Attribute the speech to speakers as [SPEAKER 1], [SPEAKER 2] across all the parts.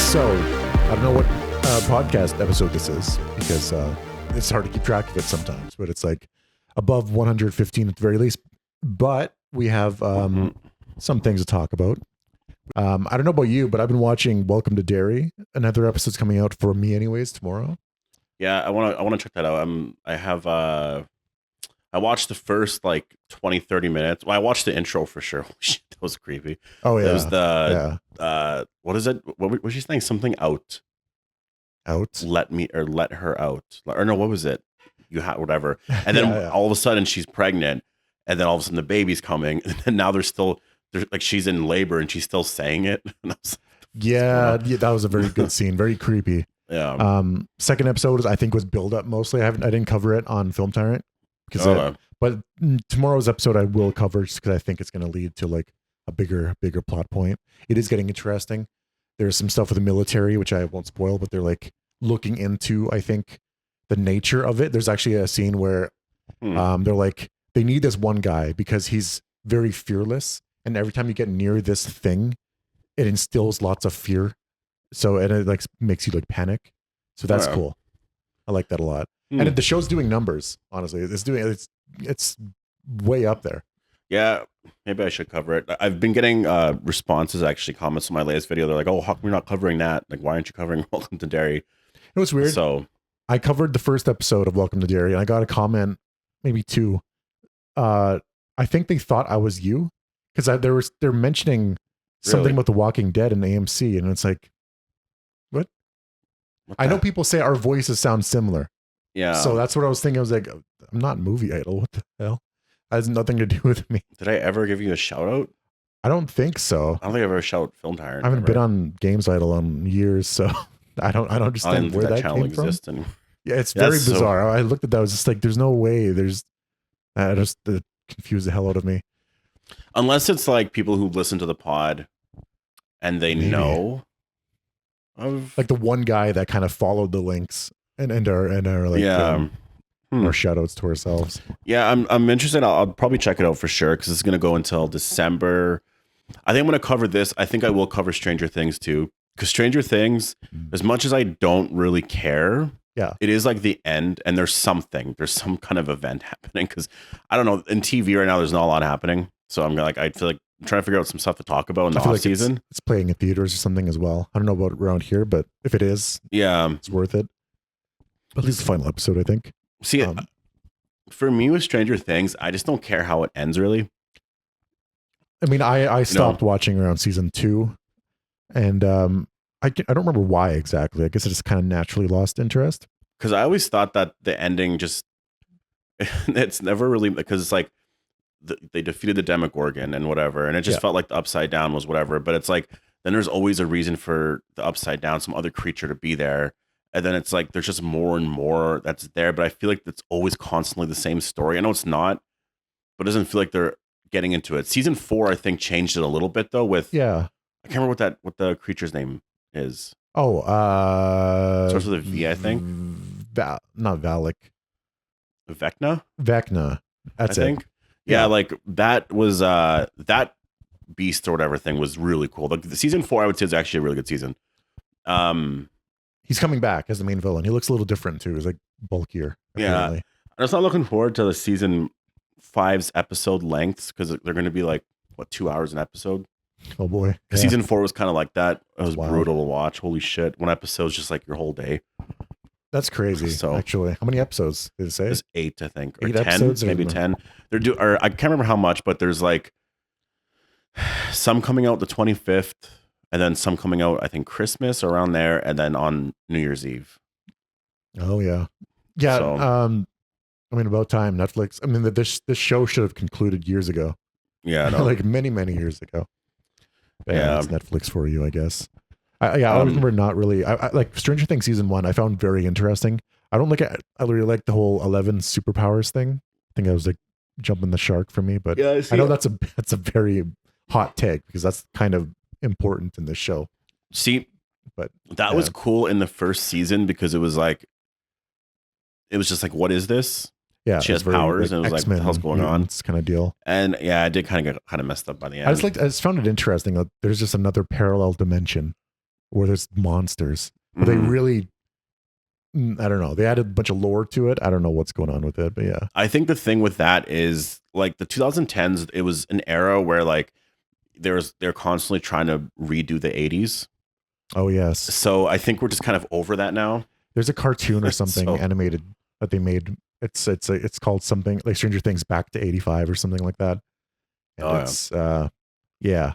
[SPEAKER 1] So, I don't know what podcast episode this is because it's hard to keep track of it sometimes, but it's like above 115 at the very least. But we have some things to talk about. I don't know about you, but I've been watching Welcome to Derry. Another episode's coming out for me anyways tomorrow.
[SPEAKER 2] Yeah, I want to check that out. I watched the first like 20, 30 minutes. Well, I watched the intro for sure. Shit, that was creepy.
[SPEAKER 1] Oh yeah.
[SPEAKER 2] It was what is it? What was she saying? Something out.
[SPEAKER 1] Out.
[SPEAKER 2] Let her out. Or no, what was it? You had whatever. And then all of a sudden she's pregnant, and then all of a sudden the baby's coming, and then now there's like she's in labor and she's still saying it. And I was like,
[SPEAKER 1] yeah, that was a very good scene. Very creepy.
[SPEAKER 2] Yeah.
[SPEAKER 1] Second episode I think was build up mostly. I didn't cover it on Film Tyrant but tomorrow's episode I will cover just because I think it's going to lead to like a bigger plot point. It is getting interesting. There's some stuff with the military which I won't spoil, but they're like looking into, I think, the nature of it. There's actually a scene where they're like, they need this one guy because he's very fearless, and every time you get near this thing it instills lots of fear, and it like makes you like panic. So that's cool. I like that a lot. And the show's doing numbers, honestly. It's way up there.
[SPEAKER 2] Yeah, maybe I should cover it. I've been getting responses, actually, comments on my latest video. They're like, "Oh, how come you're not covering that? Like, why aren't you covering Welcome to Derry?"
[SPEAKER 1] You know what's weird?
[SPEAKER 2] So
[SPEAKER 1] I covered the first episode of Welcome to Derry, and I got a comment, maybe two. I think they thought I was you because they're mentioning something about The Walking Dead and AMC, and it's like, what? I know people say our voices sound similar.
[SPEAKER 2] Yeah.
[SPEAKER 1] So that's what I was thinking. I was like, I'm not Movie Idol. What the hell? That has nothing to do with me.
[SPEAKER 2] Did I ever give you a shout out?
[SPEAKER 1] I don't think so.
[SPEAKER 2] I don't think I've ever shout Film Tyrant.
[SPEAKER 1] I haven't been on Games Idol in years, so I don't understand where that came from. Anymore. Yeah, it's very bizarre. I looked at that. I was just like, there's no way. It confused the hell out of me.
[SPEAKER 2] Unless it's like people who listen to the pod and they know of,
[SPEAKER 1] like the one guy that kind of followed the links and are like our shout outs to ourselves.
[SPEAKER 2] Yeah, I'm interested. I'll probably check it out for sure because it's going to go until December. I think I'm going to cover this. I think I will cover Stranger Things too, because Stranger Things, as much as I don't really care, it is like the end, and there's some kind of event happening, because I don't know, in TV right now there's not a lot happening, so I feel like I'm trying to figure out some stuff to talk about in the off season.
[SPEAKER 1] It's playing in theaters or something as well. I don't know about around here, but if it is, it's worth it. At least the final episode, I think.
[SPEAKER 2] See, for me with Stranger Things, I just don't care how it ends, really.
[SPEAKER 1] I mean, I stopped watching around season 2, and I don't remember why exactly. I guess I just kind of naturally lost interest.
[SPEAKER 2] Because I always thought that the ending just, it's never really, because it's like, they defeated the Demogorgon and whatever, and it just felt like the Upside Down was whatever, but it's like, then there's always a reason for the Upside Down, some other creature to be there. And then it's like, there's just more and more that's there. But I feel like it's always constantly the same story. I know it's not, but it doesn't feel like they're getting into it. Season 4, I think, changed it a little bit though with, I can't remember what the creature's name is.
[SPEAKER 1] Oh,
[SPEAKER 2] starts with a V, I think.
[SPEAKER 1] Not Valak.
[SPEAKER 2] Vecna?
[SPEAKER 1] Vecna. That's
[SPEAKER 2] I think. Yeah, like that was, that beast or whatever thing was really cool. The season 4, I would say, is actually a really good season.
[SPEAKER 1] He's coming back as the main villain. He looks a little different too. He's like bulkier. Apparently.
[SPEAKER 2] Yeah. I'm just not looking forward to the season 5's episode lengths, because they're going to be like, 2 hours an episode?
[SPEAKER 1] Oh boy.
[SPEAKER 2] Yeah. Season 4 was kind of like that. It was brutal to watch. Holy shit. One episode's just like your whole day.
[SPEAKER 1] That's crazy. So, actually, how many episodes did it say?
[SPEAKER 2] There's 8, I think. Or
[SPEAKER 1] 8
[SPEAKER 2] 10,
[SPEAKER 1] episodes,
[SPEAKER 2] maybe 10. Or I can't remember how much, but there's like some coming out the 25th. And then some coming out, I think, Christmas or around there, and then on New Year's Eve.
[SPEAKER 1] Oh yeah, yeah. So, I mean, about time. Netflix. I mean, this show should have concluded years ago.
[SPEAKER 2] Yeah, no.
[SPEAKER 1] Like many years ago. But yeah, it's Netflix for you, I guess. I remember not really. I like Stranger Things season 1. I found very interesting. I don't like it. I really like the whole 11 superpowers thing. I think I was like jumping the shark for me, but I know that's a very hot take, because that's kind of important in this show.
[SPEAKER 2] See, but that was cool in the first season, because it was just like, what is this?
[SPEAKER 1] Yeah,
[SPEAKER 2] she has powers, and it was like, what the hell's going on?
[SPEAKER 1] It's kind of deal.
[SPEAKER 2] And yeah, I did kind of get messed up by the end.
[SPEAKER 1] I just found it interesting. There's just another parallel dimension where there's monsters. But they really, I don't know. They added a bunch of lore to it. I don't know what's going on with it, but yeah.
[SPEAKER 2] I think the thing with that is like the 2010s, it was an era where like they're constantly trying to redo the 80s.
[SPEAKER 1] Oh yes.
[SPEAKER 2] So I think we're just kind of over that now.
[SPEAKER 1] There's a cartoon or something animated that they made. It's called something like Stranger Things Back to 85 or something like that. And yeah.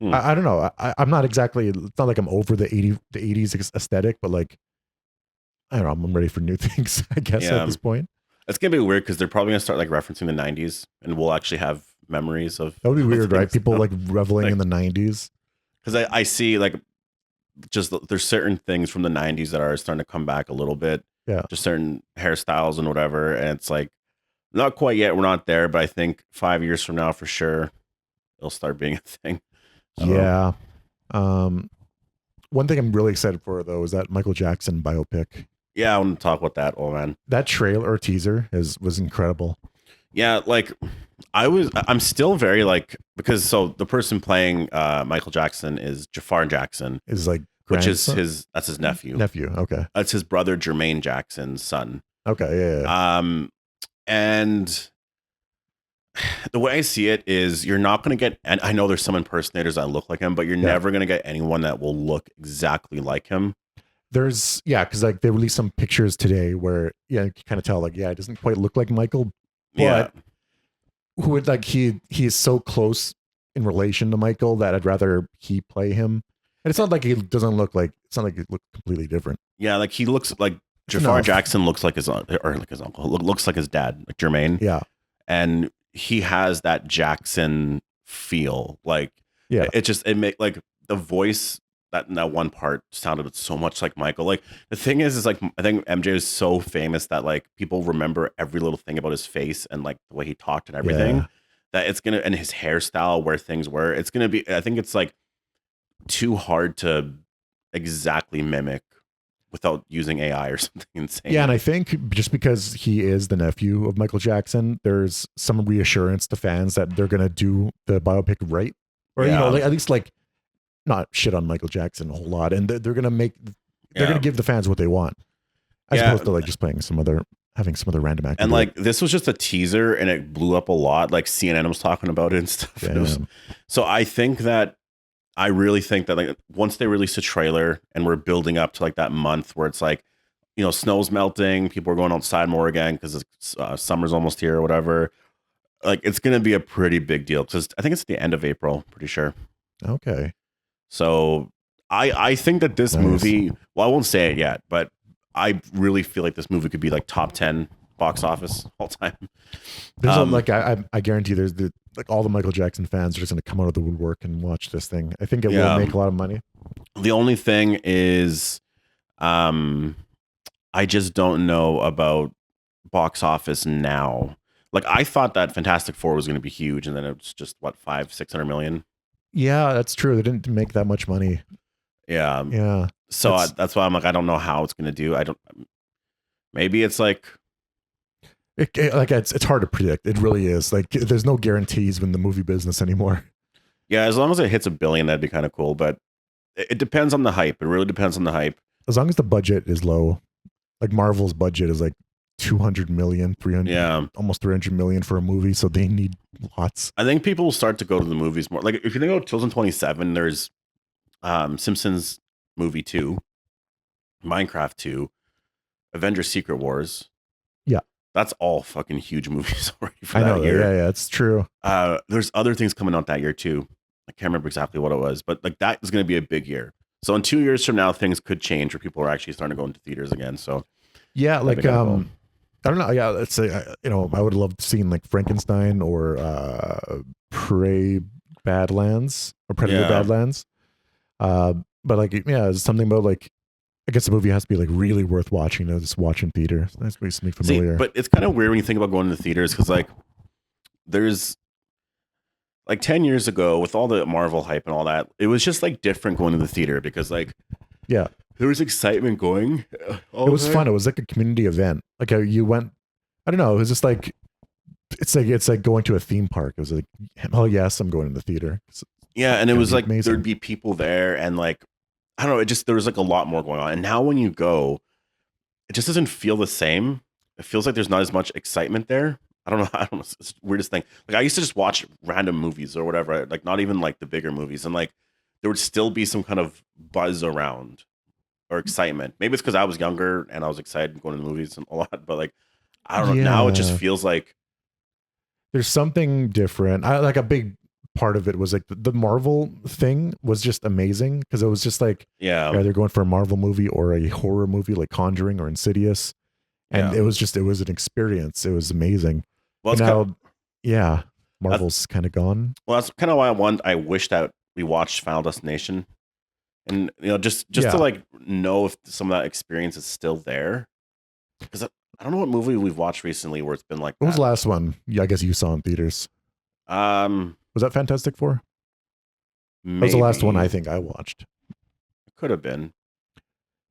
[SPEAKER 1] I don't know. I'm not exactly. It's not like I'm over the 80s aesthetic, but like I don't know. I'm ready for new things. I guess at this point.
[SPEAKER 2] It's gonna be weird because they're probably gonna start like referencing the 90s, and we'll actually have memories of.
[SPEAKER 1] That would be weird, right? People like reveling in the 90s.
[SPEAKER 2] Because I see like just there's certain things from the 90s that are starting to come back a little bit.
[SPEAKER 1] Yeah.
[SPEAKER 2] Just certain hairstyles and whatever, and it's like not quite yet. We're not there, but I think 5 years from now for sure it'll start being a thing.
[SPEAKER 1] Yeah. One thing I'm really excited for though is that Michael Jackson biopic.
[SPEAKER 2] Yeah, I want to talk about that. Oh man,
[SPEAKER 1] that trailer or teaser was incredible.
[SPEAKER 2] Yeah, like I'm still very like because so the person playing Michael Jackson is Jafar Jackson,
[SPEAKER 1] is like
[SPEAKER 2] which is that's his nephew.
[SPEAKER 1] Okay,
[SPEAKER 2] that's his brother Jermaine Jackson's son.
[SPEAKER 1] Okay, yeah.
[SPEAKER 2] And the way I see it is you're not going to get, and I know there's some impersonators that look like him, but you're never going to get anyone that will look exactly like him.
[SPEAKER 1] There's because like they released some pictures today where you can kind of tell like it doesn't quite look like Michael, but who would like he is so close in relation to Michael that I'd rather he play him. And it's not like he doesn't look like it's not like he looks completely different.
[SPEAKER 2] Yeah, like he looks like Jafar Jackson looks like his uncle looks like his dad, like Jermaine.
[SPEAKER 1] Yeah,
[SPEAKER 2] and he has that Jackson feel. Like it make like the voice. That in that one part sounded so much like Michael. Like the thing is like I think MJ is so famous that like people remember every little thing about his face and like the way he talked and everything. That it's gonna and his hairstyle, where things were. It's gonna be. I think it's like too hard to exactly mimic without using AI or something insane.
[SPEAKER 1] Yeah, and I think just because he is the nephew of Michael Jackson, there's some reassurance to fans that they're gonna do the biopic right, or like, at least like. Not shit on Michael Jackson a whole lot, and they're gonna gonna give the fans what they want, as opposed to like just having some other random actor.
[SPEAKER 2] And like this was just a teaser, and it blew up a lot. Like CNN was talking about it and stuff. So I really think that like once they release a trailer and we're building up to like that month where it's like snow's melting, people are going outside more again because summer's almost here or whatever. Like it's gonna be a pretty big deal because I think it's the end of April, pretty sure.
[SPEAKER 1] Okay.
[SPEAKER 2] So I think that this movie, well, I won't say it yet, but I really feel like this movie could be like top 10 box office all time.
[SPEAKER 1] There's like I guarantee there's like all the Michael Jackson fans are just going to come out of the woodwork and watch this thing. I think it will make a lot of money.
[SPEAKER 2] The only thing is, I just don't know about box office now. Like I thought that Fantastic Four was going to be huge, and then it's just what 500-600 million.
[SPEAKER 1] Yeah, that's true. They didn't make that much money.
[SPEAKER 2] Yeah. So that's why I'm like, I don't know how it's going to do. Maybe it's like,
[SPEAKER 1] it's hard to predict. It really is. Like, there's no guarantees in the movie business anymore.
[SPEAKER 2] Yeah, as long as it hits $1 billion, that'd be kind of cool. But it depends on the hype. It really depends on the hype.
[SPEAKER 1] As long as the budget is low, like Marvel's budget is like 200 million, 300, almost 300 million for a movie, so they need lots.
[SPEAKER 2] I think people will start to go to the movies more. Like if you think about 2027, there's Simpsons movie 2, Minecraft 2, Avengers Secret Wars.
[SPEAKER 1] Yeah,
[SPEAKER 2] that's all fucking huge movies already for that year.
[SPEAKER 1] Yeah, it's true.
[SPEAKER 2] There's other things coming out that year too. I can't remember exactly what it was, but like that is going to be a big year. So in 2 years from now, things could change where people are actually starting to go into theaters again. So
[SPEAKER 1] yeah, like I don't know. Yeah, let's say I would love seeing like Frankenstein or Prey Badlands or Predator Badlands. But like it's something about like I guess the movie has to be like really worth watching to just watch in theater. So that's something familiar.
[SPEAKER 2] But it's kind of weird when you think about going to the theaters because like there's like 10 years ago with all the Marvel hype and all that, it was just like different going to the theater because like there was excitement going.
[SPEAKER 1] It was fun. It was like a community event. Like you went, I don't know. It was just like, it's like going to a theme park. It was like, oh yes, I'm going to the theater.
[SPEAKER 2] Yeah. And it was like, amazing. There'd be people there and like, I don't know. It just there was like a lot more going on, and now when you go, it just doesn't feel the same. It feels like there's not as much excitement there. I don't know. I don't know. It's the weirdest thing. Like I used to just watch random movies or whatever, like not even like the bigger movies, and like there would still be some kind of buzz around or excitement. Maybe it's because I was younger and I was excited going to the movies and a lot, but like I don't know. Now it just
[SPEAKER 1] Yeah.
[SPEAKER 2] feels like
[SPEAKER 1] There's something different. I like a big part of it was like the Marvel thing was just amazing because it was just like
[SPEAKER 2] yeah,
[SPEAKER 1] you're either going for a Marvel movie or a horror movie like Conjuring or Insidious. And
[SPEAKER 2] yeah.
[SPEAKER 1] it was an experience. It was amazing.
[SPEAKER 2] Well,
[SPEAKER 1] But
[SPEAKER 2] it's kind
[SPEAKER 1] now, yeah,
[SPEAKER 2] that's
[SPEAKER 1] Marvel's kind of gone.
[SPEAKER 2] well, that's kind of why I wish that we watched Final Destination, and just to
[SPEAKER 1] Yeah.
[SPEAKER 2] like know if some of that experience is still there. Because I don't know what movie we've watched recently where it's been like
[SPEAKER 1] What was
[SPEAKER 2] that.
[SPEAKER 1] the last one? Yeah, I guess you saw in theaters.
[SPEAKER 2] Um,
[SPEAKER 1] Was that Fantastic Four? That was the last one I
[SPEAKER 2] maybe
[SPEAKER 1] think I watched.
[SPEAKER 2] it could have been,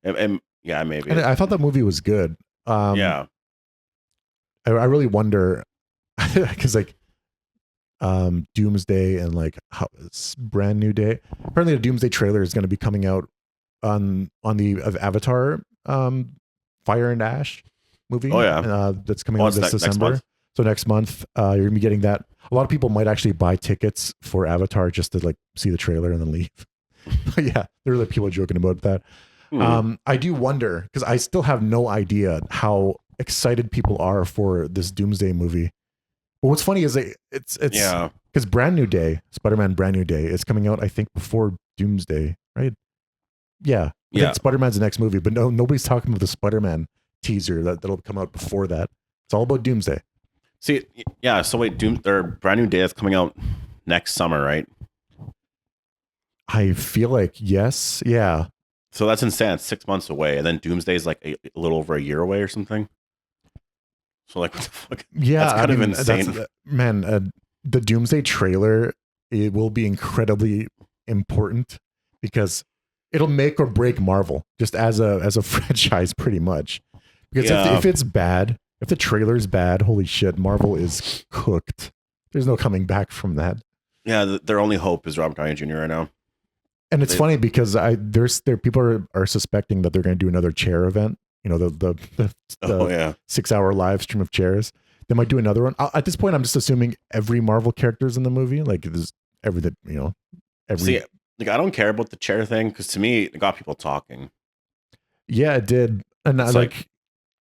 [SPEAKER 2] and yeah, maybe
[SPEAKER 1] And I thought that movie was good. Um,
[SPEAKER 2] yeah.
[SPEAKER 1] I really wonder because like Doomsday and like how it's brand new day. Apparently, the Doomsday trailer is going to be coming out on the Avatar Fire and Ash movie
[SPEAKER 2] Oh yeah.
[SPEAKER 1] that's coming
[SPEAKER 2] Oh,
[SPEAKER 1] out
[SPEAKER 2] it's
[SPEAKER 1] this
[SPEAKER 2] next
[SPEAKER 1] December.
[SPEAKER 2] month.
[SPEAKER 1] So next month, you're gonna be getting that. A lot of people might actually buy tickets for Avatar just to like see the trailer and then leave. But yeah, there are like people joking about that. I do wonder because I still have no idea how excited people are for this Doomsday movie. But what's funny is it's
[SPEAKER 2] Yeah.
[SPEAKER 1] because Brand New Day, Spider-Man Brand New Day is coming out I think before Doomsday, right? Yeah, I
[SPEAKER 2] Yeah.
[SPEAKER 1] think Spider-Man's the next movie, but nobody's talking about the Spider-Man teaser that'll come out before that. It's all about Doomsday.
[SPEAKER 2] See, yeah. So wait, their brand new day that's coming out next summer, right?
[SPEAKER 1] I feel like yes, yeah,
[SPEAKER 2] So that's insane. It's 6 months away, and then Doomsday is like a little over a year away or something. So like, what the fuck?
[SPEAKER 1] yeah.
[SPEAKER 2] That's kind of insane.
[SPEAKER 1] That's man. The Doomsday trailer it will be incredibly important because it'll make or break Marvel just as a franchise, pretty much. Because
[SPEAKER 2] Yeah.
[SPEAKER 1] if it's bad, if the trailer's bad, holy shit, Marvel is cooked. There's no coming back from that.
[SPEAKER 2] Yeah, their only hope is Robert Downey Jr. right now.
[SPEAKER 1] And it's funny because there people are suspecting that they're going to do another chair event. You know
[SPEAKER 2] Oh yeah.
[SPEAKER 1] 6 hour live stream of chairs. They might do another one. At this point, I'm just assuming every Marvel character's in the movie. Like there's every every.
[SPEAKER 2] See, like I don't care about the chair thing because to me it got people talking.
[SPEAKER 1] Yeah, it did. And
[SPEAKER 2] It's
[SPEAKER 1] like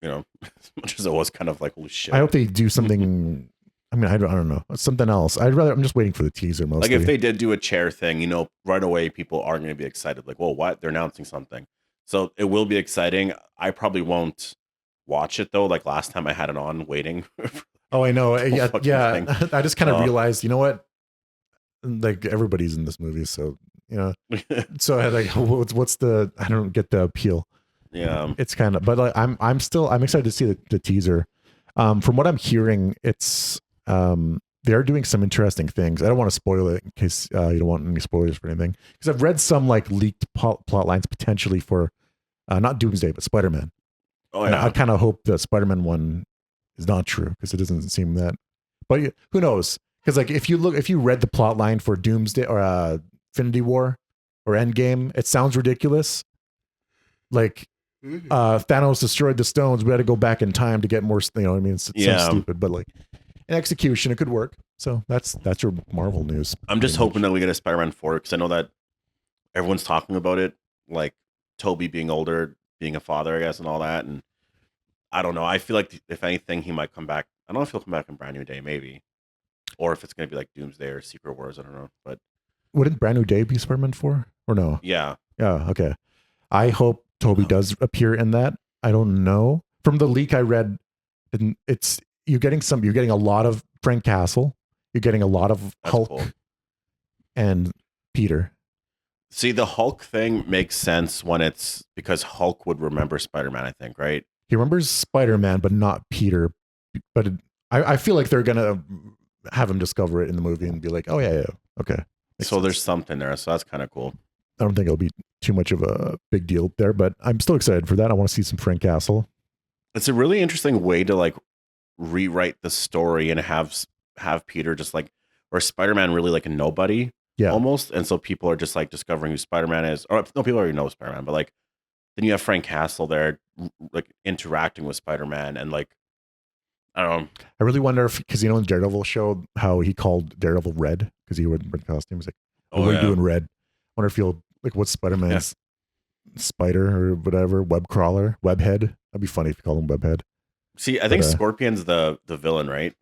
[SPEAKER 2] as much as it was kind of like holy shit.
[SPEAKER 1] I hope they do something. I mean, I don't know, something else. I'm just waiting for the teaser mostly.
[SPEAKER 2] Like if they did do a chair thing, right away people aren't going to be excited. Like, well, what? They're announcing something, so it will be exciting. I probably won't watch it though. Like last time I had it on waiting.
[SPEAKER 1] Oh, I know.
[SPEAKER 2] Whole
[SPEAKER 1] Yeah,
[SPEAKER 2] fucking
[SPEAKER 1] yeah.
[SPEAKER 2] thing.
[SPEAKER 1] I just kind of realized, you know what? Like everybody's in this movie, so So I like, what's the? I don't get the appeal.
[SPEAKER 2] Yeah.
[SPEAKER 1] It's kind of, but like, I'm excited to see the teaser. From what I'm hearing, it's they're doing some interesting things. I don't want to spoil it in case you don't want any spoilers for anything, because I've read some like leaked plot lines potentially for not Doomsday but Spider-Man.
[SPEAKER 2] Oh
[SPEAKER 1] And
[SPEAKER 2] yeah.
[SPEAKER 1] I kind of hope the Spider-Man one is not true because it doesn't seem that. But who knows? Because like if you read the plot line for Doomsday or Infinity War or Endgame, it sounds ridiculous. Like Thanos destroyed the stones. We had to go back in time to get more. You know, what I mean, it sounds stupid, but like in execution, it could work. So that's your Marvel news.
[SPEAKER 2] I'm just hoping that we get a Spider-Man 4 because I know that everyone's talking about it, like Toby being older, being a father, I guess, and all that. And I don't know. I feel like if anything, he might come back. I don't know if he'll come back in Brand New Day, maybe, or if it's going to be like Doomsday or Secret Wars. I don't know, but
[SPEAKER 1] wouldn't Brand New Day be Spider-Man 4 or no?
[SPEAKER 2] yeah.
[SPEAKER 1] Yeah. Okay. I hope Toby does appear in that. I don't know. From the leak I read, it's you're getting a lot of Frank Castle. You're getting a lot of
[SPEAKER 2] That's
[SPEAKER 1] Hulk
[SPEAKER 2] cool.
[SPEAKER 1] and Peter.
[SPEAKER 2] See, the Hulk thing makes sense when it's because Hulk would remember Spider-Man, I think, right?
[SPEAKER 1] He remembers Spider-Man, but not Peter. But I feel like they're gonna have him discover it in the movie and be like, "Oh yeah, okay." Makes
[SPEAKER 2] So
[SPEAKER 1] sense.
[SPEAKER 2] there's something there. So that's kind of cool.
[SPEAKER 1] I don't think it'll be too much of a big deal there, but I'm still excited for that. I want to see some Frank Castle.
[SPEAKER 2] It's a really interesting way to like rewrite the story and have Peter just like or Spider-Man really like a nobody.
[SPEAKER 1] Yeah.
[SPEAKER 2] almost. And so people are just like discovering who Spider-Man is. Or no, people already know Spider-Man, but like then you have Frank Castle there like interacting with Spider-Man and like I don't know.
[SPEAKER 1] I really wonder if, because in Daredevil showed how he called Daredevil Red because he wore the red costume. He's like, oh, what are you doing, Red? I wonder if he'll, like, what's Spider-Man's spider or whatever, web crawler, webhead? That'd be funny if you call him webhead.
[SPEAKER 2] See, I think Scorpion's the villain, right?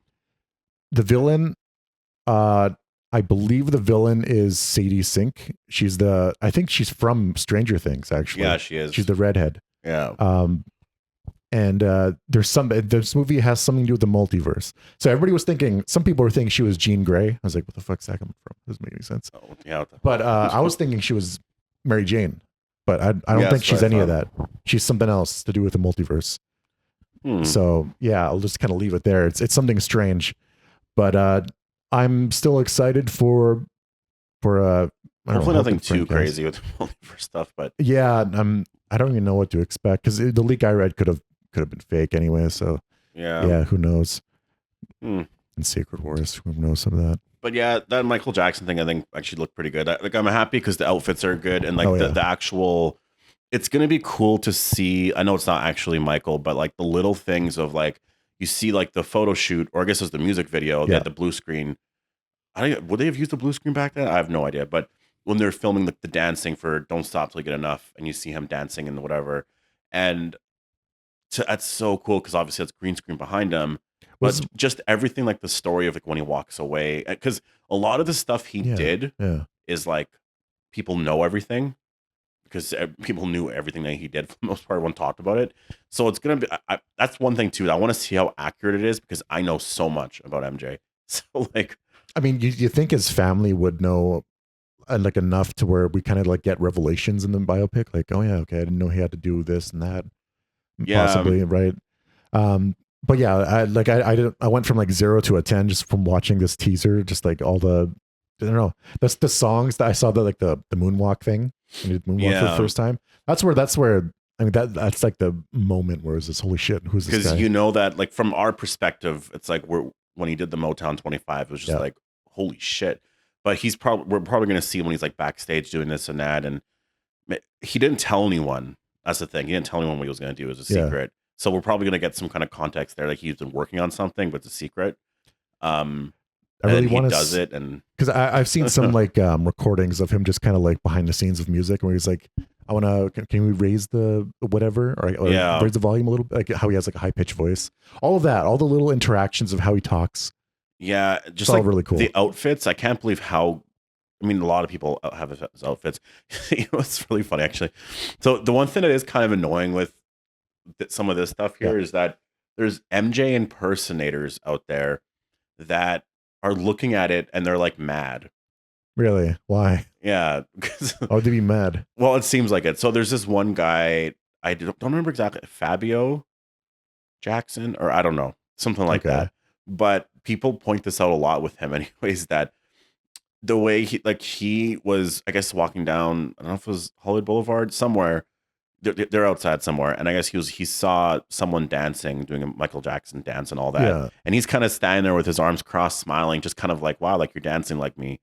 [SPEAKER 1] The villain, I believe the villain is Sadie Sink. I think she's from Stranger Things, actually.
[SPEAKER 2] Yeah, she is.
[SPEAKER 1] She's the redhead.
[SPEAKER 2] Yeah.
[SPEAKER 1] And this movie has something to do with the multiverse. So everybody was thinking, some people were thinking she was Jean Grey. I was like, what the fuck's that coming from? Doesn't make any sense.
[SPEAKER 2] Oh, yeah.
[SPEAKER 1] But I was thinking she was Mary Jane, but I don't think she's any of that. She's something else to do with the multiverse. So yeah, I'll just kind of leave it there. It's something strange, but I'm still excited for
[SPEAKER 2] hopefully nothing too crazy with multiverse stuff. But
[SPEAKER 1] yeah, I don't even know what to expect because the leak I read could have been fake anyway. So yeah, who knows? And Secret Wars, who knows some of that.
[SPEAKER 2] But yeah, that Michael Jackson thing I think actually looked pretty good. I'm happy because the outfits are good and like the actual. It's going to be cool to see. I know it's not actually Michael, but like the little things of like, you see like the photo shoot, or I guess it's the music video, they had the blue screen. Would they have used the blue screen back then? I have no idea. But when they're filming the dancing for Don't Stop Till You Get Enough, and you see him dancing and whatever. And that's so cool because obviously it's green screen behind him. But just everything, like the story of like when he walks away. Because a lot of the stuff he did is like, people know everything. Because people knew everything that he did for the most part. Everyone talked about it. So it's going to be, that's one thing too. I want to see how accurate it is because I know so much about MJ. So like,
[SPEAKER 1] I mean, you think his family would know like enough to where we kind of like get revelations in the biopic. Like, oh yeah, okay, I didn't know he had to do this and that. Yeah. Possibly, right? But yeah, I went from like 0 to a 10 just from watching this teaser, just like all the, I don't know, that's the songs that I saw, the moonwalk thing. And did moonwalk for the first time. That's where I mean that's like the moment where it's this, holy shit, who's this guy?
[SPEAKER 2] Because you know that like from our perspective, it's like when he did the Motown 25, it was just like, holy shit. But we're probably gonna see when he's like backstage doing this and that, and he didn't tell anyone. That's the thing. He didn't tell anyone what he was gonna do. It was a secret. So we're probably gonna get some kind of context there, like he's been working on something, but it's a secret.
[SPEAKER 1] I really want to
[SPEAKER 2] does it, and
[SPEAKER 1] because I've seen some like recordings of him just kind of like behind the scenes of music where he's like, I want to, can we raise the whatever or raise the volume a little bit, like how he has like a high pitched voice, all of that, all the little interactions of how he talks.
[SPEAKER 2] Yeah, just
[SPEAKER 1] it's like all really cool.
[SPEAKER 2] The outfits, I can't believe how. I mean, a lot of people have his outfits. It's really funny actually. So the one thing that is kind of annoying with some of this stuff here is that there's MJ impersonators out there that are looking at it and they're like mad.
[SPEAKER 1] Really? Why?
[SPEAKER 2] Yeah.
[SPEAKER 1] Why would they be mad?
[SPEAKER 2] Well, it seems like it. So there's this one guy, I don't remember exactly, Fabio Jackson, or I don't know, something like that. But people point this out a lot with him anyways, that the way he was, I guess, walking down, I don't know if it was Hollywood Boulevard, somewhere. They're outside somewhere, and I guess he saw someone dancing, doing a Michael Jackson dance and all that, and he's kind of standing there with his arms crossed, smiling, just kind of like, wow, like you're dancing like me,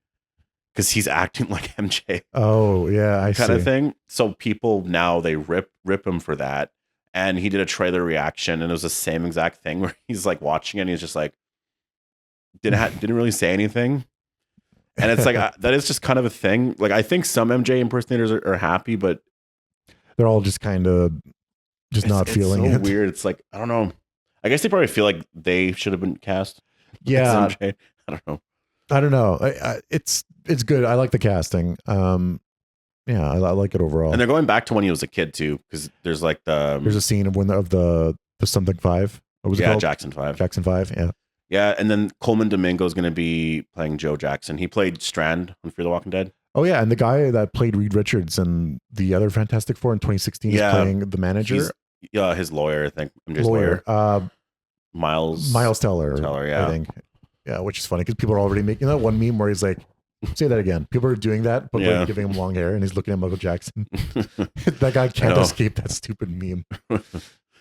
[SPEAKER 2] because he's acting like MJ.
[SPEAKER 1] Oh yeah, I
[SPEAKER 2] kind of thing. So people now they rip him for that, and he did a trailer reaction, and it was the same exact thing where he's like watching it, and he's just like didn't really say anything, and it's like that is just kind of a thing. Like I think some MJ impersonators are happy, but
[SPEAKER 1] they're all just kind of not feeling
[SPEAKER 2] it.
[SPEAKER 1] It's
[SPEAKER 2] weird. It's like, I don't know. I guess they probably feel like they should have been cast.
[SPEAKER 1] Yeah.
[SPEAKER 2] I don't
[SPEAKER 1] know. It's good. I like the casting. Yeah, I like it overall.
[SPEAKER 2] And they're going back to when he was a kid too, because there's like
[SPEAKER 1] there's a scene of the something 5. What was it called?
[SPEAKER 2] Jackson 5.
[SPEAKER 1] Jackson 5. Yeah.
[SPEAKER 2] Yeah, and then Coleman Domingo is going to be playing Joe Jackson. He played Strand on Fear the Walking Dead.
[SPEAKER 1] Oh yeah, and the guy that played Reed Richards and the other Fantastic Four in 2016 is playing the manager.
[SPEAKER 2] His lawyer, I think. MJ's
[SPEAKER 1] lawyer.
[SPEAKER 2] Miles
[SPEAKER 1] Teller.
[SPEAKER 2] Yeah.
[SPEAKER 1] I think. Yeah, which is funny because people are already making that one meme where he's like, say that again. People are doing that, but like giving him long hair, and he's looking at Michael Jackson. That guy can't escape that stupid meme.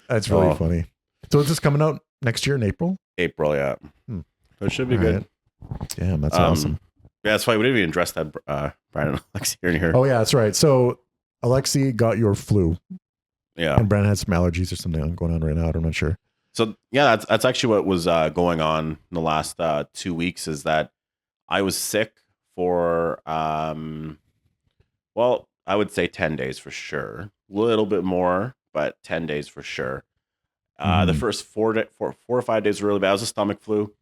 [SPEAKER 1] That's really funny. So is this coming out next year in April?
[SPEAKER 2] April, yeah. So it should be good.
[SPEAKER 1] Right. Damn, that's awesome.
[SPEAKER 2] Yeah, that's why we didn't even address that, Brian and Alexi are in here.
[SPEAKER 1] Oh yeah, that's right. So Alexi got your flu.
[SPEAKER 2] Yeah.
[SPEAKER 1] And Brandon has some allergies or something going on right now. I'm not sure.
[SPEAKER 2] So yeah, that's actually what was going on in the last 2 weeks, is that I was sick for well, I would say 10 days for sure. A little bit more, but 10 days for sure. The first 4 or 5 days were really bad. It was a stomach flu.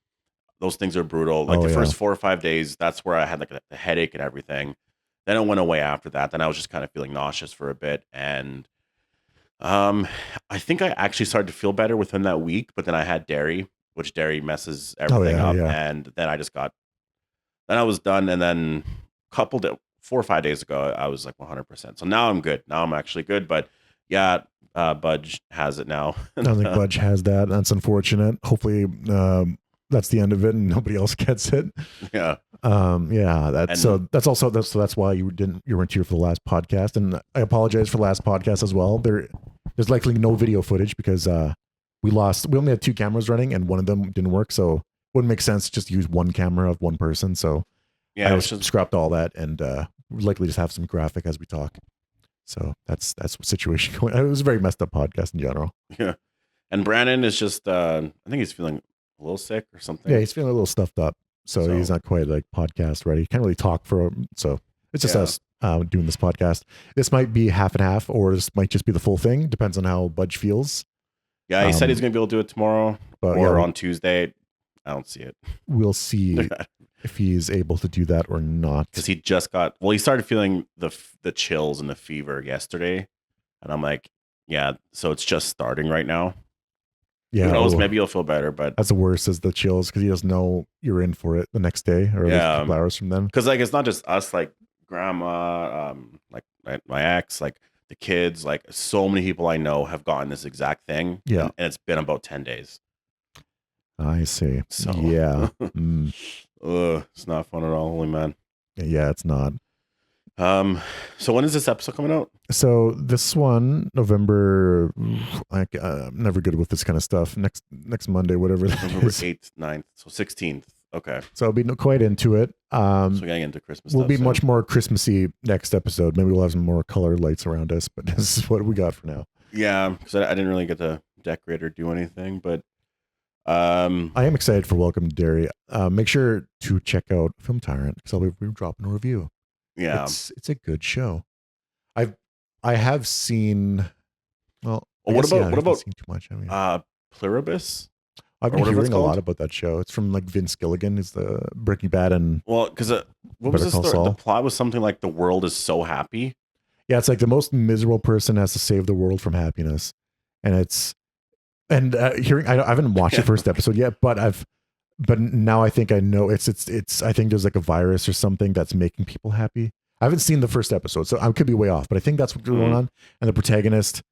[SPEAKER 2] Those things are brutal. Like first 4 or 5 days, that's where I had like a headache and everything. Then it went away after that. Then I was just kind of feeling nauseous for a bit. And I think I actually started to feel better within that week, but then I had dairy, which dairy messes everything up. Yeah. And then then I was done. And then 4 or 5 days ago, I was like 100%. So now I'm good. Now I'm actually good. But yeah, Budge has it now.
[SPEAKER 1] I don't think Budge has that. That's unfortunate. Hopefully, that's the end of it and nobody else gets it.
[SPEAKER 2] Yeah.
[SPEAKER 1] Yeah. That's why you weren't here for the last podcast. And I apologize for the last podcast as well. There's likely no video footage because we only had 2 cameras running and one of them didn't work. So it wouldn't make sense to just use one camera of one person. So yeah, I scrapped all that and likely just have some graphic as we talk. So that's the situation going. It was a very messed up podcast in general.
[SPEAKER 2] Yeah. And Brandon is just I think he's feeling a little sick or something.
[SPEAKER 1] Yeah, he's feeling a little stuffed up. So he's not quite like podcast ready. Can't really talk for him. So it's just us doing this podcast. This might be half and half, or this might just be the full thing. Depends on how Budge feels.
[SPEAKER 2] Yeah, he said he's going to be able to do it tomorrow or on Tuesday. I don't see it.
[SPEAKER 1] We'll see if he's able to do that or not.
[SPEAKER 2] Because he just he started feeling the chills and the fever yesterday. And I'm like, yeah, so it's just starting right now. Yeah, who knows? Maybe you'll feel better, but
[SPEAKER 1] that's the worst is the chills because he doesn't know you're in for it the next day or a couple hours from then.
[SPEAKER 2] Because like it's not just us, like grandma, like my ex, like the kids, like so many people I know have gotten this exact thing.
[SPEAKER 1] Yeah,
[SPEAKER 2] and it's been about 10 days.
[SPEAKER 1] I see. So yeah,
[SPEAKER 2] it's not fun at all, holy man.
[SPEAKER 1] Yeah, it's not.
[SPEAKER 2] So when is this episode coming out?
[SPEAKER 1] So this one, November, like I'm never good with this kind of stuff. Next Monday, whatever that
[SPEAKER 2] November
[SPEAKER 1] is.
[SPEAKER 2] 8th, 9th, so 16th. Okay.
[SPEAKER 1] So I'll be quite into it.
[SPEAKER 2] So we're getting into Christmas.
[SPEAKER 1] We'll be much more Christmassy next episode. Maybe we'll have some more color lights around us, but this is what we got for now.
[SPEAKER 2] Yeah, because I didn't really get to decorate or do anything, but
[SPEAKER 1] I am excited for Welcome to Derry. Make sure to check out Film Tyrant because I'll be dropping a review.
[SPEAKER 2] Yeah,
[SPEAKER 1] it's a good show. I have seen. Well,
[SPEAKER 2] what about
[SPEAKER 1] seen too much? I
[SPEAKER 2] mean, Pluribus?
[SPEAKER 1] I've been hearing a lot about that show. It's from like Vince Gilligan, is the Breaking Bad and
[SPEAKER 2] because what was the story? The plot was something like the world is so happy.
[SPEAKER 1] Yeah, it's like the most miserable person has to save the world from happiness, and hearing I haven't watched the first episode yet, but now I think I know it's I think there's like a virus or something that's making people happy. I haven't seen the first episode, so I could be way off, but I think that's what's going on. And the protagonist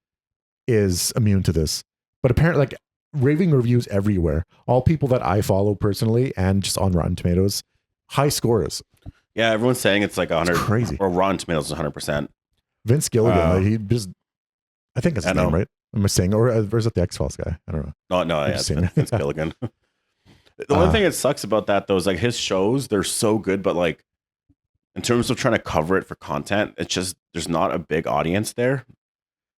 [SPEAKER 1] is immune to this. But apparently, like raving reviews everywhere. All people that I follow personally and just on Rotten Tomatoes, high scores.
[SPEAKER 2] Yeah, everyone's saying it's like 100. It's
[SPEAKER 1] crazy.
[SPEAKER 2] Or Rotten Tomatoes is 100%.
[SPEAKER 1] Vince Gilligan, he just, I think that's his name, right? Am I saying, or is it the X-Files guy? I don't know.
[SPEAKER 2] No, yeah, it's Vince Gilligan. The only thing that sucks about that though is like his shows, they're so good, but like in terms of trying to cover it for content, it's just there's not a big audience there.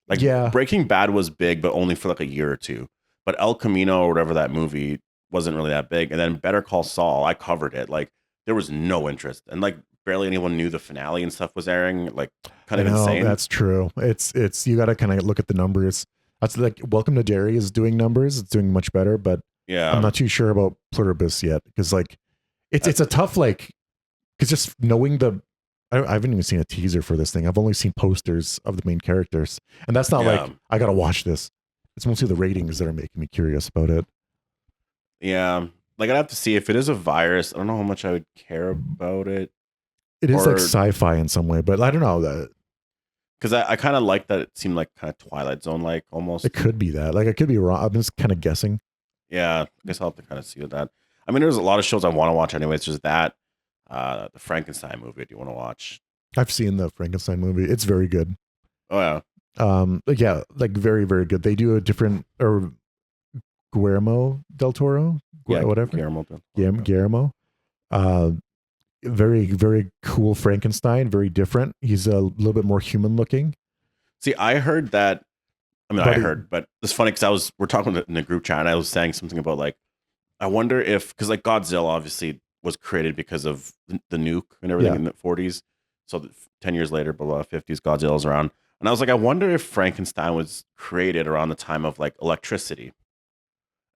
[SPEAKER 2] Like Breaking Bad was big, but only for like a year or two. But El Camino or whatever that movie wasn't really that big. And then Better Call Saul, I covered it. Like there was no interest, and like barely anyone knew the finale and stuff was airing. Like kind of insane.
[SPEAKER 1] That's true. It's you got to kind of look at the numbers. That's like Welcome to Derry is doing numbers. It's doing much better, but
[SPEAKER 2] yeah,
[SPEAKER 1] I'm not too sure about Pluribus yet because like it's a tough like because just knowing I haven't even seen a teaser for this thing. I've only seen posters of the main characters, and that's not like I gotta watch this. It's mostly the ratings that are making me curious about it.
[SPEAKER 2] Yeah, like I'd have to see if it is a virus. I don't know how much I would care about it.
[SPEAKER 1] It is like sci-fi in some way, but I don't know that.
[SPEAKER 2] Because I kind of like that it seemed like kind of Twilight Zone like almost.
[SPEAKER 1] It could be that. Like I could be wrong. I'm just kind of guessing.
[SPEAKER 2] Yeah, I guess I'll have to kind of see what that. I mean, there's a lot of shows I want to watch anyway. It's just that the Frankenstein movie. Do you want to watch?
[SPEAKER 1] I've seen the Frankenstein movie. It's very good.
[SPEAKER 2] Oh yeah.
[SPEAKER 1] Yeah, like very, very good. They do a different or Guillermo del Toro.
[SPEAKER 2] Yeah,
[SPEAKER 1] whatever.
[SPEAKER 2] Guillermo.
[SPEAKER 1] very, very cool Frankenstein, very different. He's a little bit more human looking.
[SPEAKER 2] See, I heard that. I mean, but it's funny because we're talking in the group chat, and I was saying something about like, I wonder if, because like Godzilla obviously was created because of the nuke and everything in the 40s. So 10 years later, below 50s, Godzilla's around. And I was like, I wonder if Frankenstein was created around the time of like electricity.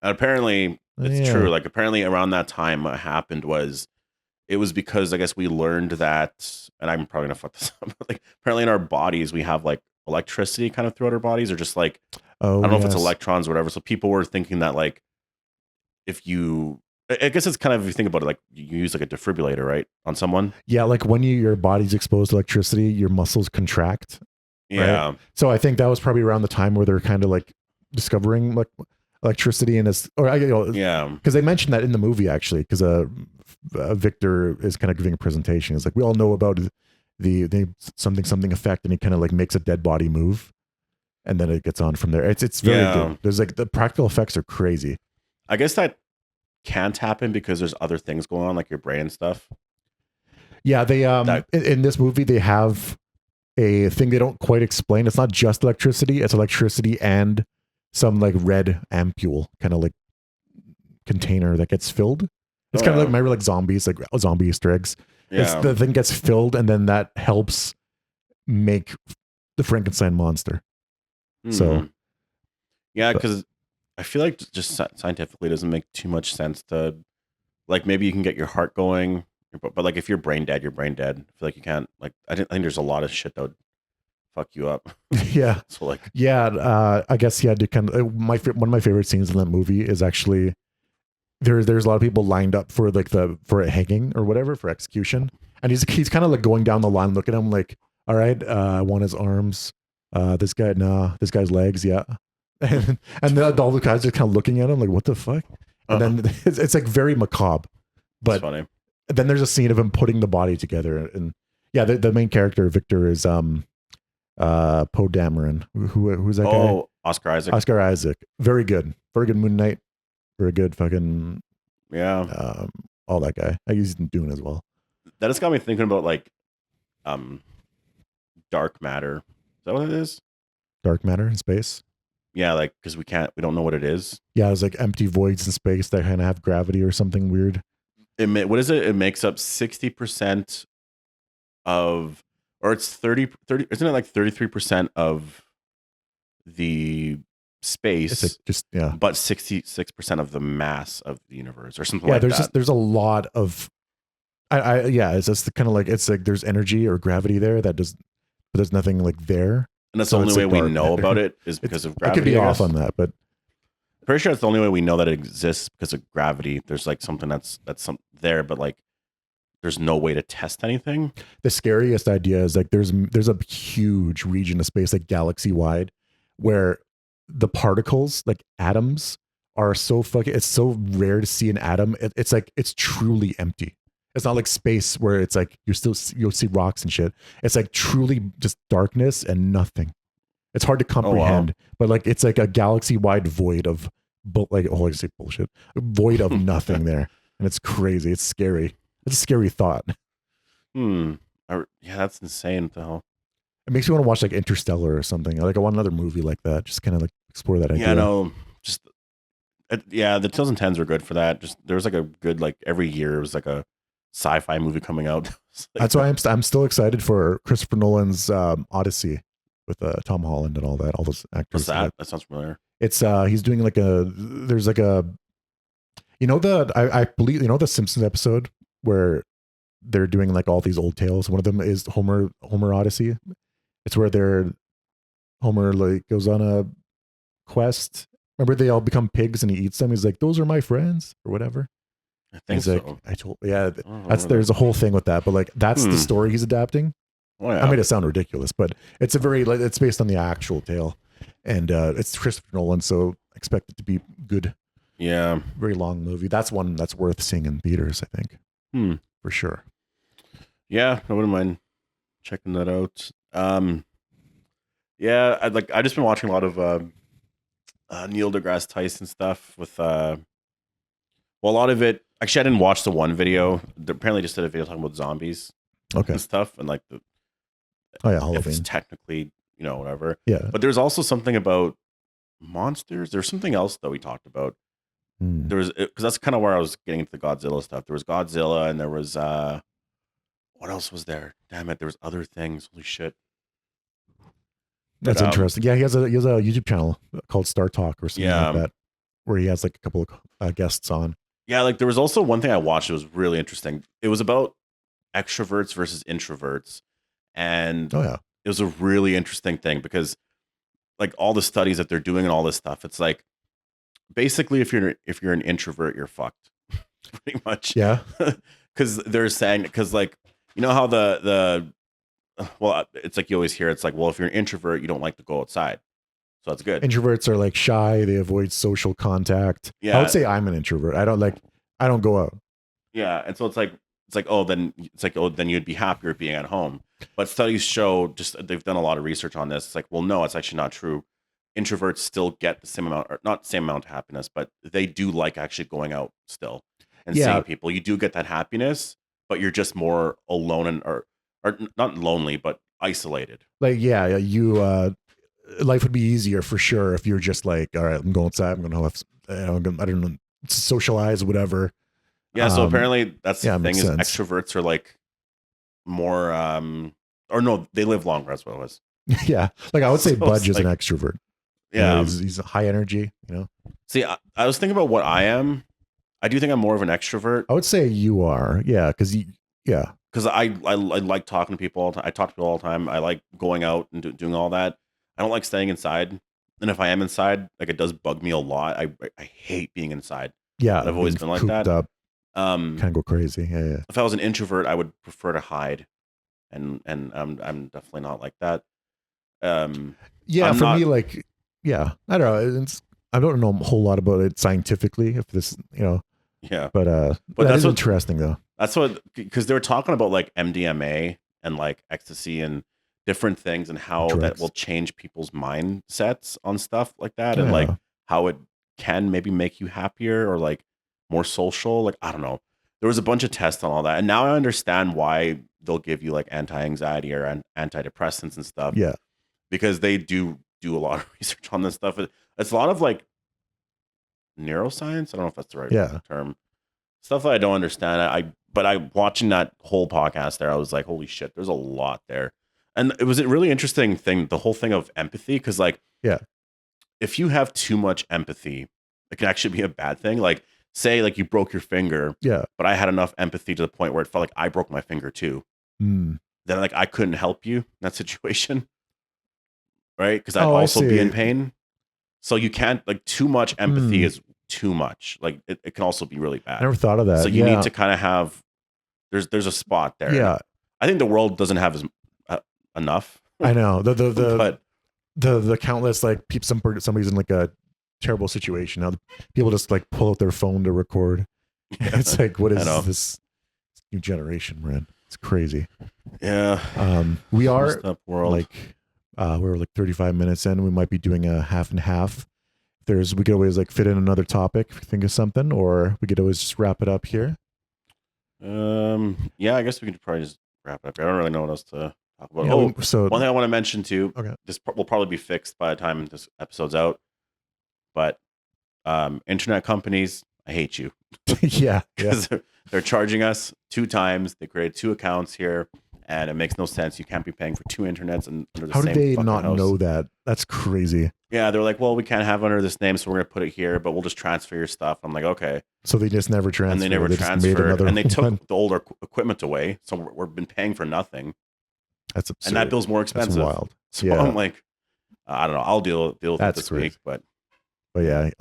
[SPEAKER 2] And apparently it's true. Like apparently around that time what happened was it was because I guess we learned that, and I'm probably gonna fuck this up, but like apparently in our bodies we have like electricity kind of throughout our bodies, or just like I don't know if it's electrons or whatever. So people were thinking that like if you, I guess it's kind of, if you think about it, like you use like a defibrillator, right, on someone.
[SPEAKER 1] Yeah, like when your body's exposed to electricity, your muscles contract.
[SPEAKER 2] Yeah.
[SPEAKER 1] Right? So I think that was probably around the time where they're kind of like discovering like electricity and because they mentioned that in the movie actually, because Victor is kind of giving a presentation. It's like we all know about the something effect, and he kind of like makes a dead body move, and then it gets on from there. It's very good. There's like the practical effects are crazy.
[SPEAKER 2] I guess that can't happen because there's other things going on, like your brain stuff.
[SPEAKER 1] Yeah, they in this movie they have a thing they don't quite explain. It's not just electricity; it's electricity and some like red ampule kind of like container that gets filled. It's kind of like, remember like zombies, like zombie Easter eggs. Yeah. The thing gets filled, and then that helps make the Frankenstein monster. So,
[SPEAKER 2] yeah, because I feel like just scientifically it doesn't make too much sense to, like, maybe you can get your heart going, but like if you're brain dead, you're brain dead. I feel like you can't, like, I think there's a lot of shit that would fuck you up.
[SPEAKER 1] Yeah.
[SPEAKER 2] So like,
[SPEAKER 1] I guess to kind of one of my favorite scenes in that movie is actually there's a lot of people lined up for like for a hanging or whatever, for execution, and he's kind of like going down the line, looking at him like, all right, I want his arms, this guy's legs, yeah. And all the guys are kind of looking at him like, what the fuck? And then it's like very macabre, but
[SPEAKER 2] that's funny.
[SPEAKER 1] Then there's a scene of him putting the body together, and yeah, the main character Victor is Poe Dameron. Who's that guy?
[SPEAKER 2] Oh, Oscar Isaac.
[SPEAKER 1] Very good Moon Knight. Very good fucking all that guy. I used Dune as well.
[SPEAKER 2] That has got me thinking about like dark matter. Is that what it is?
[SPEAKER 1] Dark matter in space?
[SPEAKER 2] Yeah, like because we don't know what it is.
[SPEAKER 1] Yeah, it's like empty voids in space that kind of have gravity or something weird.
[SPEAKER 2] What is it? It makes up 60% of, or it's 30, isn't it like 33% of the space?
[SPEAKER 1] It's like just
[SPEAKER 2] but 66% of the mass of the universe, or something like that.
[SPEAKER 1] There's a lot of it's just the kind of like, it's like there's energy or gravity there but there's nothing like there.
[SPEAKER 2] And that's the only way we know about it is because of gravity.
[SPEAKER 1] I could be off on that, but
[SPEAKER 2] pretty sure it's the only way we know that it exists because of gravity. There's like something that's there, but like there's no way to test anything.
[SPEAKER 1] The scariest idea is like there's a huge region of space, like galaxy wide, where the particles, like atoms, are so fucking, it's so rare to see an atom. It's like, it's truly empty. It's not like space where it's like you'll see rocks and shit. It's like truly just darkness and nothing. It's hard to comprehend, but like it's like a galaxy wide void of bullshit, void of nothing there, and it's crazy. It's scary. It's a scary thought.
[SPEAKER 2] Yeah, that's insane. What the hell?
[SPEAKER 1] It makes me want to watch like Interstellar or something. Like I want another movie like that. Just kind of like explore that idea.
[SPEAKER 2] Yeah, no, just the 2010s were good for that. Just there was like a good, like every year it was like a sci-fi movie coming out. Like,
[SPEAKER 1] that's why I'm still excited for Christopher Nolan's Odyssey with Tom Holland and all those actors.
[SPEAKER 2] What's that? That sounds familiar.
[SPEAKER 1] It's he's doing like there's like a, I believe, the Simpsons episode where they're doing like all these old tales. One of them is Homer Odyssey. It's where Homer like goes on a quest. Remember, they all become pigs and he eats them. He's like, those are my friends or whatever.
[SPEAKER 2] I think so.
[SPEAKER 1] There's a whole thing with that, but like that's the story he's adapting.
[SPEAKER 2] Oh, yeah.
[SPEAKER 1] I made it sound ridiculous, but it's it's based on the actual tale, and it's Christopher Nolan, so expect it to be good.
[SPEAKER 2] Yeah,
[SPEAKER 1] very long movie. That's one that's worth seeing in theaters, I think, for sure.
[SPEAKER 2] Yeah, I wouldn't mind checking that out. I just been watching a lot of Neil deGrasse Tyson stuff with a lot of it Actually, I didn't watch the one video. They apparently just did a video talking about zombies and stuff, and like the
[SPEAKER 1] Halloween.
[SPEAKER 2] If it's technically, whatever.
[SPEAKER 1] Yeah.
[SPEAKER 2] But there's also something about monsters. There's something else that we talked about. There was, because that's kind of where I was getting into the Godzilla stuff. There was Godzilla, and there was what else was there? Damn it, there was other things. Holy shit.
[SPEAKER 1] That's interesting. Yeah, he has a YouTube channel called Star Talk or something like that, where he has like a couple of guests on.
[SPEAKER 2] Yeah, like there was also one thing I watched that was really interesting. It was about extroverts versus introverts. And it was a really interesting thing because like all the studies that they're doing and all this stuff, it's like basically if you're an introvert, you're fucked. Pretty much.
[SPEAKER 1] Yeah.
[SPEAKER 2] Because they're saying, because like, you know how well, it's like you always hear, it's like, well, if you're an introvert, you don't like to go outside. So that's good.
[SPEAKER 1] Introverts are like shy. They avoid social contact.
[SPEAKER 2] Yeah.
[SPEAKER 1] I would say I'm an introvert. I don't go out.
[SPEAKER 2] Yeah. And so it's like, then you'd be happier being at home. But studies show, they've done a lot of research on this. It's like, well, no, it's actually not true. Introverts still get the same amount, or not the same amount of happiness, but they do like actually going out still and seeing people. You do get that happiness, but you're just more alone or not lonely, but isolated.
[SPEAKER 1] Like, you life would be easier for sure if you're just like, all right, I'm going outside. I'm going to have, I don't know, socialize, whatever.
[SPEAKER 2] Yeah. So apparently that's the thing is
[SPEAKER 1] sense.
[SPEAKER 2] extroverts are like more, or no, they live longer. That's what it was.
[SPEAKER 1] Yeah. Like I would say Budge is an extrovert.
[SPEAKER 2] Yeah.
[SPEAKER 1] He's a high energy,
[SPEAKER 2] See, I was thinking about what I am. I do think I'm more of an extrovert.
[SPEAKER 1] I would say you are. Yeah. Because
[SPEAKER 2] I like talking to people all the time. I talk to people all the time. I like going out and doing all that. I don't like staying inside. And if I am inside, like it does bug me a lot. I hate being inside.
[SPEAKER 1] Yeah.
[SPEAKER 2] I've always been like that.
[SPEAKER 1] Up, kind of go crazy. Yeah.
[SPEAKER 2] If I was an introvert, I would prefer to hide. And I'm definitely not like that.
[SPEAKER 1] Me, like, yeah, I don't know. I don't know a whole lot about it scientifically, if this,
[SPEAKER 2] yeah,
[SPEAKER 1] but that's interesting though.
[SPEAKER 2] That's what, because they were talking about like MDMA and like ecstasy and different things and how that will change people's mindsets on stuff like that. And like how it can maybe make you happier or like more social. Like, I don't know. There was a bunch of tests on all that. And now I understand why they'll give you like anti-anxiety or antidepressants and stuff.
[SPEAKER 1] Yeah. Because
[SPEAKER 2] they do a lot of research on this stuff. It's a lot of like neuroscience. I don't know if that's the right term. Stuff that I don't understand. But I watching that whole podcast there, I was like, holy shit, there's a lot there. And it was a really interesting thing, the whole thing of empathy. Cause like, if you have too much empathy, it can actually be a bad thing. Like say like you broke your finger.
[SPEAKER 1] Yeah.
[SPEAKER 2] But I had enough empathy to the point where it felt like I broke my finger too. Then like I couldn't help you in that situation. Right? Because I'd also be in pain. So you can't, like, too much empathy is too much. Like it can also be really bad.
[SPEAKER 1] I never thought of that.
[SPEAKER 2] So you need to kind of have, there's a spot there.
[SPEAKER 1] Yeah.
[SPEAKER 2] I think the world doesn't have enough.
[SPEAKER 1] I know the countless like somebody's in like a terrible situation. Now people just like pull out their phone to record. It's like, what is this new generation, man? It's crazy.
[SPEAKER 2] Yeah.
[SPEAKER 1] We are
[SPEAKER 2] world.
[SPEAKER 1] Like we're like 35 minutes in. We might be doing a half and half. We could always like fit in another topic if we think of something, or we could always just wrap it up here.
[SPEAKER 2] Yeah, I guess we could probably just wrap it up. I don't really know what else to talk about. So one thing I want to mention too.
[SPEAKER 1] Okay.
[SPEAKER 2] This will probably be fixed by the time this episode's out. But internet companies, I hate you.
[SPEAKER 1] Yeah.
[SPEAKER 2] Because they're charging us 2 times. They created 2 accounts here. And it makes no sense. You can't be paying for 2 internets and under the
[SPEAKER 1] same.
[SPEAKER 2] How
[SPEAKER 1] did they not know that? That's crazy.
[SPEAKER 2] Yeah, they're like, well, we can't have under this name, so we're gonna put it here, but we'll just transfer your stuff. I'm like, okay.
[SPEAKER 1] So they just never transferred.
[SPEAKER 2] And they never transferred, and they took the older equipment away, so we've been paying for nothing.
[SPEAKER 1] That's absurd.
[SPEAKER 2] And that bill's more expensive.
[SPEAKER 1] That's wild.
[SPEAKER 2] So I'm like, I don't know. I'll deal with it this week, but
[SPEAKER 1] yeah,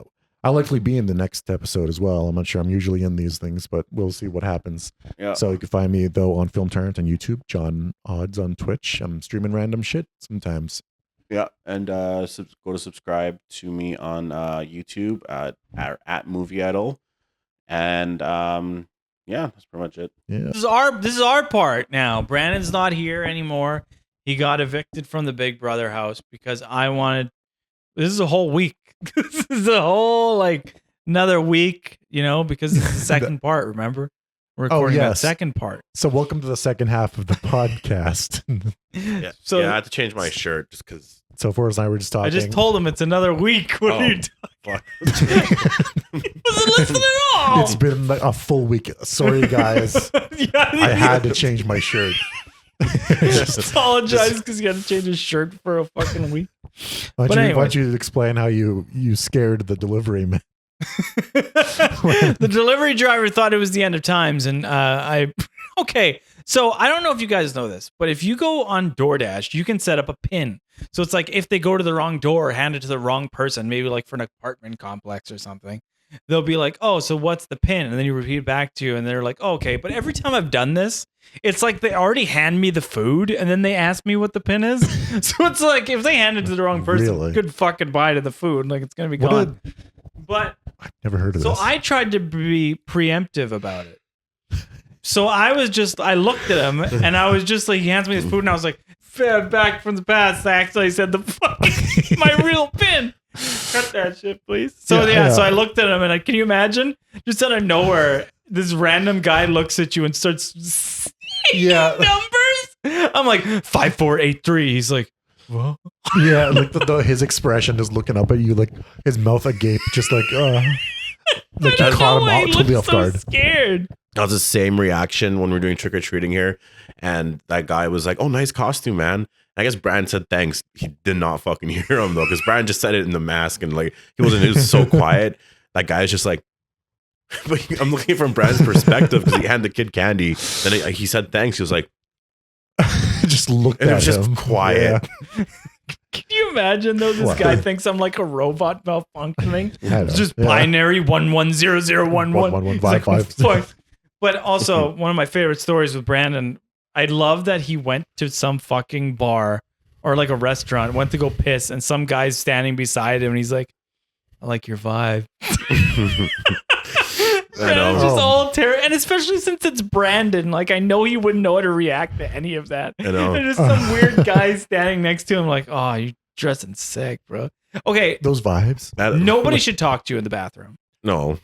[SPEAKER 1] I'll likely be in the next episode as well. I'm not sure. I'm usually in these things, but we'll see what happens.
[SPEAKER 2] Yeah.
[SPEAKER 1] So you can find me though on Film Tyrant on YouTube, John Odds on Twitch. I'm streaming random shit sometimes.
[SPEAKER 2] Yeah, and go to subscribe to me on YouTube at Movie Idol, and yeah, that's pretty much it.
[SPEAKER 1] Yeah.
[SPEAKER 3] This is our part now. Brandon's not here anymore. He got evicted from the Big Brother house because I wanted. This is a whole week. This is a whole like another week, because it's the second part, remember? We're recording that second part.
[SPEAKER 1] So welcome to the second half of the podcast.
[SPEAKER 2] Yeah.
[SPEAKER 3] So
[SPEAKER 2] I had to change my shirt just because.
[SPEAKER 1] So Forrest and I were just talking.
[SPEAKER 3] I just told him it's another week. What are you talking? Wasn't listening at all.
[SPEAKER 1] It's been like a full week. Sorry, guys. I had to change my shirt.
[SPEAKER 3] Just apologize because you had to change his shirt for a fucking week.
[SPEAKER 1] Why don't you explain how you scared the delivery man?
[SPEAKER 3] The delivery driver thought it was the end of times, and okay. So I don't know if you guys know this, but if you go on DoorDash, you can set up a pin. So it's like if they go to the wrong door or hand it to the wrong person, maybe like for an apartment complex or something, they'll be like, "Oh, so what's the pin?" And then you repeat it back to you, and they're like, oh, "Okay." But every time I've done this, it's like they already hand me the food, and then they ask me what the pin is. So it's like if they hand it to the wrong person, good fucking bye to the food. Like it's gonna be gone. But
[SPEAKER 1] I've never heard of this.
[SPEAKER 3] So I tried to be preemptive about it. So I looked at him and I was just like, he hands me his food and I was like, back from the past. I actually said the fucking my real pin. Cut that shit, please. So so I looked at him and can you imagine? Just out of nowhere, this random guy looks at you and starts saying numbers. I'm like 5483. He's like, what?
[SPEAKER 1] Yeah, like his expression is looking up at you, like his mouth agape, just like you caught him out totally off guard.
[SPEAKER 3] Scared.
[SPEAKER 2] That was the same reaction when we were doing trick or treating here, and that guy was like, "Oh, nice costume, man." And I guess Brian said thanks. He did not fucking hear him though, because Brian just said it in the mask, and like he was so quiet. That guy is just like. But I'm looking from Brian's perspective because he handed the kid candy. Then he said thanks. He was like,
[SPEAKER 1] just looked at him.
[SPEAKER 2] It was just quiet.
[SPEAKER 3] Yeah. Can you imagine though? This guy thinks I'm like a robot malfunctioning. It's just binary 110011. But also one of my favorite stories with Brandon. I love that he went to some fucking bar or like a restaurant, went to go piss, and some guy's standing beside him, and he's like, "I like your vibe." I know. It's just all terrible, and especially since it's Brandon. Like I know he wouldn't know how to react to any of that.
[SPEAKER 2] I know.
[SPEAKER 3] And just some weird guy standing next to him, like, "Oh, you're dressing sick, bro." Okay,
[SPEAKER 1] those vibes.
[SPEAKER 3] Nobody should talk to you in the bathroom.
[SPEAKER 2] No,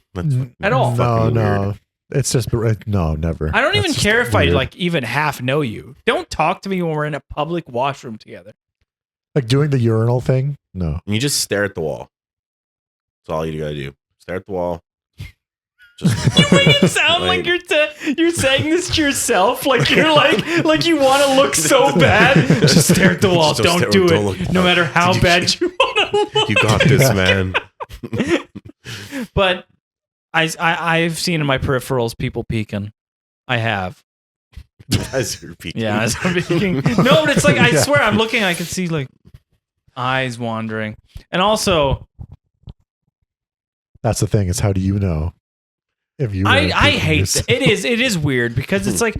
[SPEAKER 3] at all.
[SPEAKER 1] No.
[SPEAKER 2] Weird.
[SPEAKER 1] It's just no, never.
[SPEAKER 3] I don't even care if I like even half know you. Don't talk to me when we're in a public washroom together.
[SPEAKER 1] Like doing the urinal thing. No,
[SPEAKER 2] you just stare at the wall. That's all you gotta do. Stare at the wall. Just
[SPEAKER 3] you make it sound like you're saying this to yourself, like you're like you want to look so bad. Just stare at the wall. Don't do it, no matter how bad you want to look.
[SPEAKER 2] You got this, man.
[SPEAKER 3] But I've seen in my peripherals people peeking. I have.
[SPEAKER 2] As you're peeking.
[SPEAKER 3] Yeah, as I'm peeking. No, but it's like I swear I'm looking. I can see like eyes wandering, and also
[SPEAKER 1] that's the thing. Is how do you know? If you
[SPEAKER 3] I hate it is weird because it's like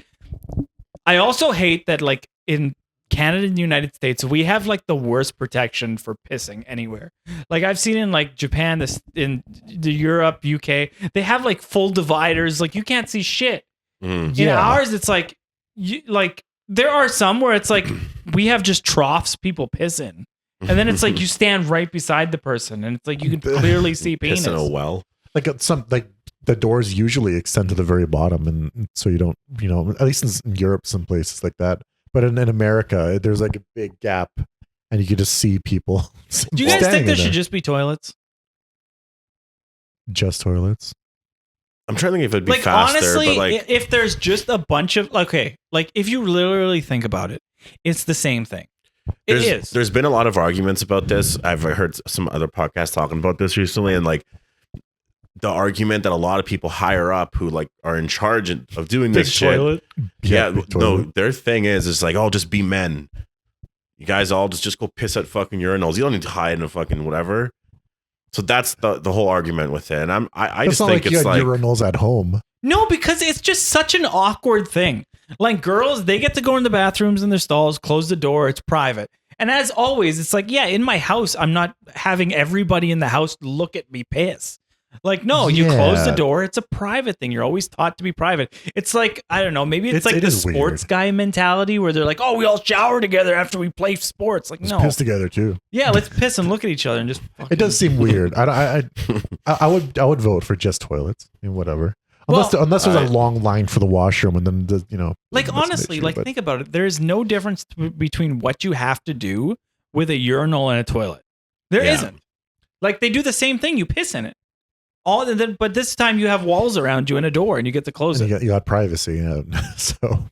[SPEAKER 3] I also hate that like in Canada and the United States we have like the worst protection for pissing anywhere. Like I've seen in like Japan, in the Europe, UK, they have like full dividers, like you can't see shit. In ours it's like there are some where it's like we have just troughs people piss in. And then it's like you stand right beside the person and it's like you can clearly see penis.
[SPEAKER 2] Piss in a well.
[SPEAKER 1] Like the doors usually extend to the very bottom, and so you don't, at least in Europe, some places like that. But in America, there's like a big gap, and you can just see people.
[SPEAKER 3] Do you guys think there should just be toilets?
[SPEAKER 1] Just toilets?
[SPEAKER 2] I'm trying to think if it'd be faster.
[SPEAKER 3] Honestly,
[SPEAKER 2] but
[SPEAKER 3] if there's just a bunch of like if you literally think about it, it's the same thing. It is.
[SPEAKER 2] There's been a lot of arguments about this. I've heard some other podcasts talking about this recently, and like. The argument that a lot of people higher up who like are in charge of doing this shit. No, their thing is like, oh, just be men. You guys all just go piss at fucking urinals. You don't need to hide in a fucking whatever. So that's the whole argument with it. And I just think it's like
[SPEAKER 1] urinals at home.
[SPEAKER 3] No, because it's just such an awkward thing. Like girls, they get to go in the bathrooms in their stalls, close the door, it's private. And as always, it's like, yeah, in my house, I'm not having everybody in the house look at me piss. Like, no, you close the door. It's a private thing. You're always taught to be private. It's like, I don't know, maybe it's like the sports guy mentality where they're like, oh, we all shower together after we play sports. Like, no.
[SPEAKER 1] Piss together too.
[SPEAKER 3] Yeah, let's piss and look at each other and just
[SPEAKER 1] It does seem weird. I would vote for just toilets. I mean, whatever. Unless there's a long line for the washroom and then,
[SPEAKER 3] like, honestly, think about it. There is no difference between what you have to do with a urinal and a toilet. There isn't. Like, they do the same thing. You piss in it. But this time you have walls around you and a door, and you get to close it.
[SPEAKER 1] You got privacy. So,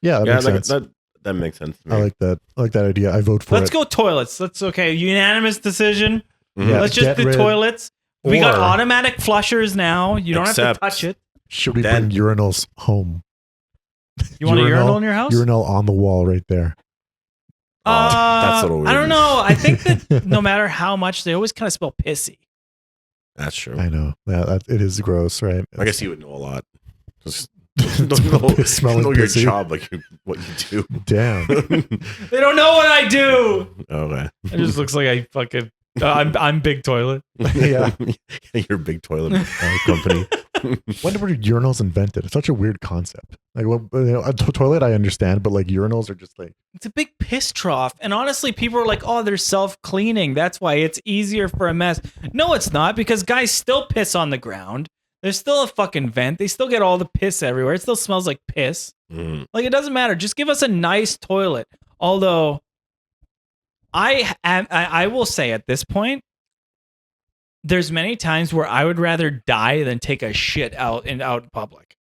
[SPEAKER 1] that makes sense.
[SPEAKER 2] That makes sense to me.
[SPEAKER 1] I like that. I like that idea. I vote for it.
[SPEAKER 3] Let's go toilets. Unanimous decision.
[SPEAKER 1] Mm-hmm. Yeah,
[SPEAKER 3] let's just do toilets. We got automatic flushers now. You don't have to touch it.
[SPEAKER 1] Should we bring urinals home?
[SPEAKER 3] You want a urinal in your house?
[SPEAKER 1] Urinal on the wall right there.
[SPEAKER 2] That's a little weird.
[SPEAKER 3] I don't know. I think that no matter how much, they always kind of smell pissy.
[SPEAKER 2] That's true.
[SPEAKER 1] I know. Yeah, it is gross, right?
[SPEAKER 2] I guess you would know a lot. Just don't know your job, like what you do.
[SPEAKER 1] Damn.
[SPEAKER 3] They don't know what I do.
[SPEAKER 2] Okay.
[SPEAKER 3] It just looks like I fucking... I'm big toilet.
[SPEAKER 1] Yeah.
[SPEAKER 2] You're a big toilet company.
[SPEAKER 1] When were urinals invented? It's such a weird concept. Like, a toilet I understand, but like urinals are just like...
[SPEAKER 3] It's a big piss trough. And honestly, people are like, oh, they're self-cleaning. That's why it's easier for a mess. No, it's not, because guys still piss on the ground. There's still a fucking vent. They still get all the piss everywhere. It still smells like piss. Like, it doesn't matter. Just give us a nice toilet. Although... I will say at this point, there's many times where I would rather die than take a shit out in public.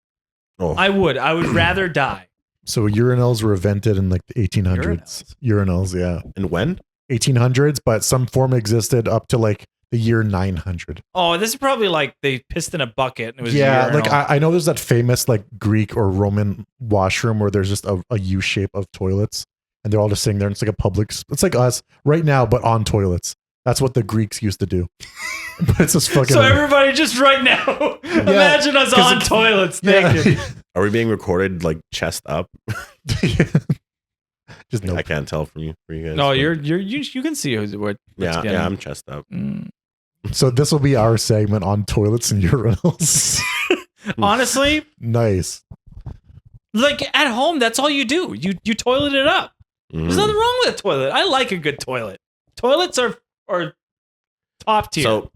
[SPEAKER 3] Oh. I would rather die.
[SPEAKER 1] So urinals were invented in like the 1800s. Urinals, yeah.
[SPEAKER 2] And when?
[SPEAKER 1] 1800s, but some form existed up to like the year 900.
[SPEAKER 3] Oh, this is probably like they pissed in a bucket. And it was
[SPEAKER 1] like I know there's that famous like Greek or Roman washroom where there's just a U shape of toilets. And they're all just sitting there. And it's like a public. It's like us right now, but on toilets. That's what the Greeks used to do. But it's just fucking.
[SPEAKER 3] So everybody, just right now, imagine us on toilets naked.
[SPEAKER 2] Are we being recorded like chest up?
[SPEAKER 1] Just no.
[SPEAKER 2] I can't tell from you. Guys.
[SPEAKER 3] No, you can see what.
[SPEAKER 2] Yeah, I'm chest up.
[SPEAKER 1] So this will be our segment on toilets and urinals.
[SPEAKER 3] Honestly,
[SPEAKER 1] nice.
[SPEAKER 3] Like at home, that's all you do. You toilet it up. There's nothing wrong with a toilet. I like a good toilet. Toilets are top tier.
[SPEAKER 2] So,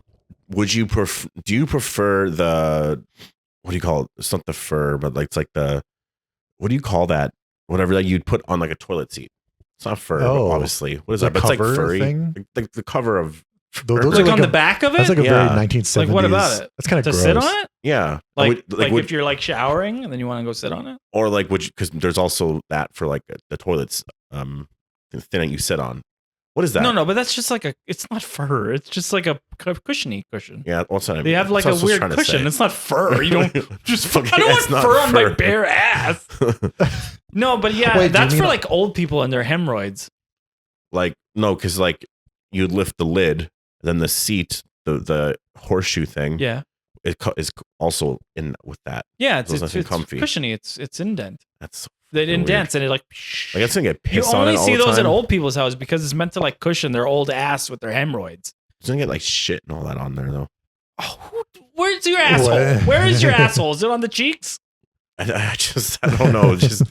[SPEAKER 2] would you do you prefer the, what do you call it? It's not the fur, but like it's like the, what do you call that? Whatever that you'd put on like a toilet seat. It's not fur, obviously. What is that? But it's like furry. Thing? Like the cover of.
[SPEAKER 3] Those like on the back of it?
[SPEAKER 1] That's like a very 1970s.
[SPEAKER 3] Like what about it?
[SPEAKER 1] That's kind of gross.
[SPEAKER 3] Sit on it?
[SPEAKER 2] Yeah.
[SPEAKER 3] Like if you're like showering and then you want to go sit on it?
[SPEAKER 2] Or like, because there's also that for like the toilets, the thing that you sit on. What is that?
[SPEAKER 3] No, but that's just like it's not fur. It's just like a cushiony cushion.
[SPEAKER 2] Yeah, what's that? I mean?
[SPEAKER 3] They have like a weird cushion. It's not fur. You don't just fucking, I don't want fur on my bare ass. No, but yeah, wait, that's for like old people and their hemorrhoids.
[SPEAKER 2] Like, no, because like you'd lift the lid, then the seat, the horseshoe thing, it is also in with that.
[SPEAKER 3] Yeah, it's comfy, cushiony. It's indent.
[SPEAKER 2] That's
[SPEAKER 3] it indents and it like
[SPEAKER 2] it's gonna get pissed on it.
[SPEAKER 3] You only see those at old people's houses because it's meant to like cushion their old ass with their hemorrhoids.
[SPEAKER 2] It's gonna get like shit and all that on there though.
[SPEAKER 3] Oh, where's your asshole? Where is your asshole? Is it on the cheeks?
[SPEAKER 2] I don't know. It just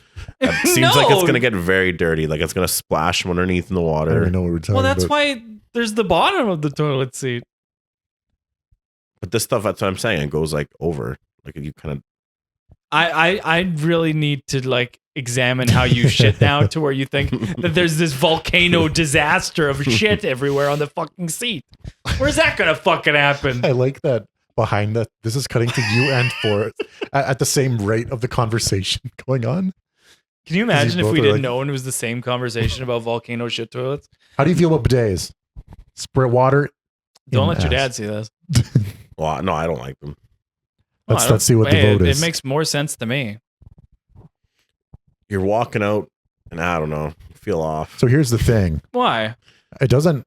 [SPEAKER 2] it seems like it's gonna get very dirty. Like it's gonna splash from underneath in the water.
[SPEAKER 1] I don't know what we're talking about.
[SPEAKER 3] Well, that's why there's the bottom of the toilet seat.
[SPEAKER 2] But this stuff, that's what I'm saying. It goes like over. Like you kind of.
[SPEAKER 3] I really need to like examine how you shit now to where you think that there's this volcano disaster of shit everywhere on the fucking seat. Where's that gonna fucking happen?
[SPEAKER 1] I like that behind that. This is cutting to you and for at the same rate of the conversation going on.
[SPEAKER 3] Can you imagine if we didn't know and it was the same conversation about volcano shit toilets?
[SPEAKER 1] How do you feel about bidets? Spray water.
[SPEAKER 3] Don't let your dad see this.
[SPEAKER 2] Well, no, I don't like them.
[SPEAKER 1] Let's see what the vote is.
[SPEAKER 3] It makes more sense to me.
[SPEAKER 2] You're walking out and I don't know, feel off.
[SPEAKER 1] So here's the thing.
[SPEAKER 3] Why?
[SPEAKER 1] It doesn't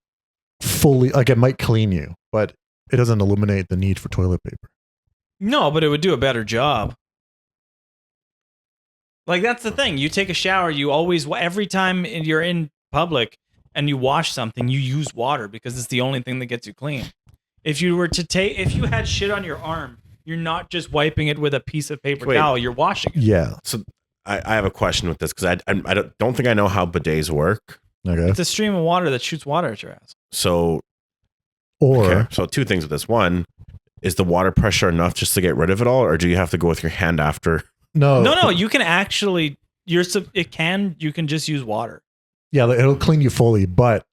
[SPEAKER 1] fully, like it might clean you, but it doesn't eliminate the need for toilet paper.
[SPEAKER 3] No, but it would do a better job. Like that's the thing. You take a shower, you always, every time you're in public and you wash something, you use water because it's the only thing that gets you clean. if you had shit on your arm, you're not just wiping it with a piece of paper towel. You're washing it.
[SPEAKER 1] Yeah.
[SPEAKER 2] So I have a question with this because I don't think I know how bidets work.
[SPEAKER 1] Okay.
[SPEAKER 3] It's a stream of water that shoots water at your ass.
[SPEAKER 2] So, so two things with this. One, is the water pressure enough just to get rid of it all, or do you have to go with your hand after?
[SPEAKER 1] No.
[SPEAKER 3] You can actually. You can just use water.
[SPEAKER 1] Yeah, it'll clean you fully, but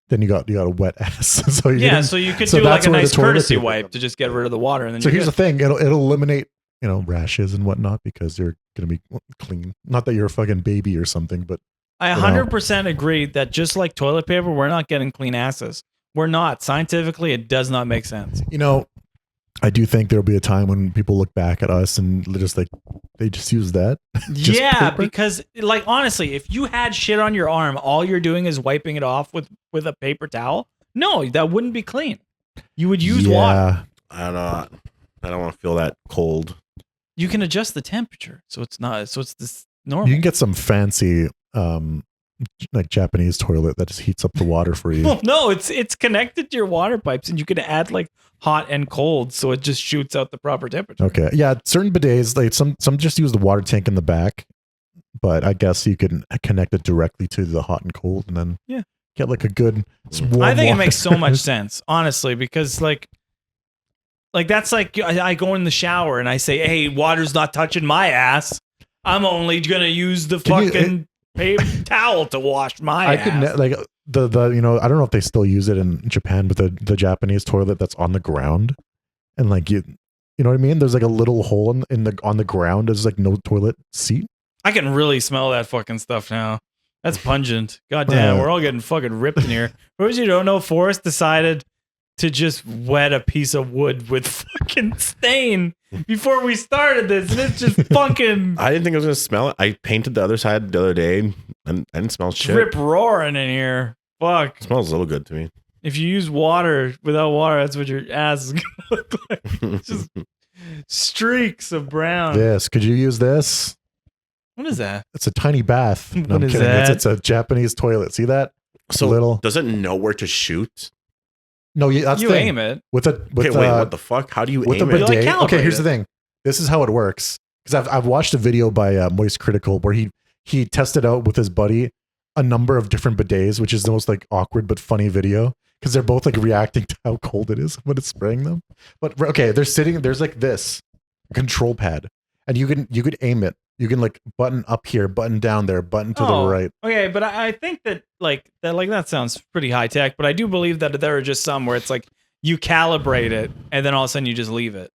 [SPEAKER 1] then you got a wet ass. So
[SPEAKER 3] you could do like a nice courtesy wipe to just get rid of the water. And then
[SPEAKER 1] here's the thing: it'll eliminate rashes and whatnot because they're gonna be clean. Not that you're a fucking baby or something, but
[SPEAKER 3] I 100% agree that just like toilet paper, we're not getting clean asses. We're not. Scientifically, it does not make sense.
[SPEAKER 1] I do think there'll be a time when people look back at us and just like they just use that.
[SPEAKER 3] Because like honestly, if you had shit on your arm, all you're doing is wiping it off with a paper towel. No, that wouldn't be clean. You would use water.
[SPEAKER 2] I don't know. I don't want to feel that cold.
[SPEAKER 3] You can adjust the temperature, so it's not. So it's this normal.
[SPEAKER 1] You can get some fancy like Japanese toilet that just heats up the water for you.
[SPEAKER 3] Well, no, it's connected to your water pipes, and you can add like hot and cold, so it just shoots out the proper temperature.
[SPEAKER 1] Okay, yeah, certain bidets like some just use the water tank in the back, but I guess you can connect it directly to the hot and cold, and then get like a good warm
[SPEAKER 3] I think
[SPEAKER 1] water.
[SPEAKER 3] it makes so much sense, honestly, because like that's like I go in the shower and I say, "Hey, water's not touching my ass. I'm only gonna use the fucking paper towel to wash my ass."
[SPEAKER 1] Could like the I don't know if they still use it in Japan, but the Japanese toilet that's on the ground, and like you know what I mean. There's like a little hole on the ground. There's like no toilet seat.
[SPEAKER 3] I can really smell that fucking stuff now. That's pungent. God damn, we're all getting fucking ripped in here. For those of you who don't know, Forrest decided to just wet a piece of wood with fucking stain before we started this, and it's just fucking.
[SPEAKER 2] I didn't think I was gonna smell it. I painted the other side the other day, and I didn't smell shit.
[SPEAKER 3] Rip roaring in here. Fuck.
[SPEAKER 2] It smells a little good to me.
[SPEAKER 3] If you use water without water, that's what your ass is gonna look like. Just streaks of brown.
[SPEAKER 1] Yes. Could you use this?
[SPEAKER 3] What is that?
[SPEAKER 1] It's a tiny bath. No,
[SPEAKER 3] What
[SPEAKER 1] I'm
[SPEAKER 3] is
[SPEAKER 1] kidding.
[SPEAKER 3] that?
[SPEAKER 1] It's a Japanese toilet. See that?
[SPEAKER 2] So
[SPEAKER 1] little.
[SPEAKER 2] Does it know where to shoot?
[SPEAKER 1] No, that's
[SPEAKER 3] you
[SPEAKER 1] the thing.
[SPEAKER 3] aim it.
[SPEAKER 1] With
[SPEAKER 2] wait, what the fuck? How do you
[SPEAKER 1] with
[SPEAKER 2] aim
[SPEAKER 1] the
[SPEAKER 2] it?
[SPEAKER 1] bidet?
[SPEAKER 3] Like
[SPEAKER 1] Okay, here's
[SPEAKER 3] calibrate
[SPEAKER 1] the thing. This is how it works. Because I've watched a video by Moist Critical where he tested out with his buddy a number of different bidets, which is the most like awkward but funny video because they're both like reacting to how cold it is when it's spraying them. But okay, there's like this control pad, and you could aim it. You can like button up here, button down there, button to the right.
[SPEAKER 3] Okay, but I think that that sounds pretty high tech. But I do believe that there are just some where it's like you calibrate it and then all of a sudden you just leave it.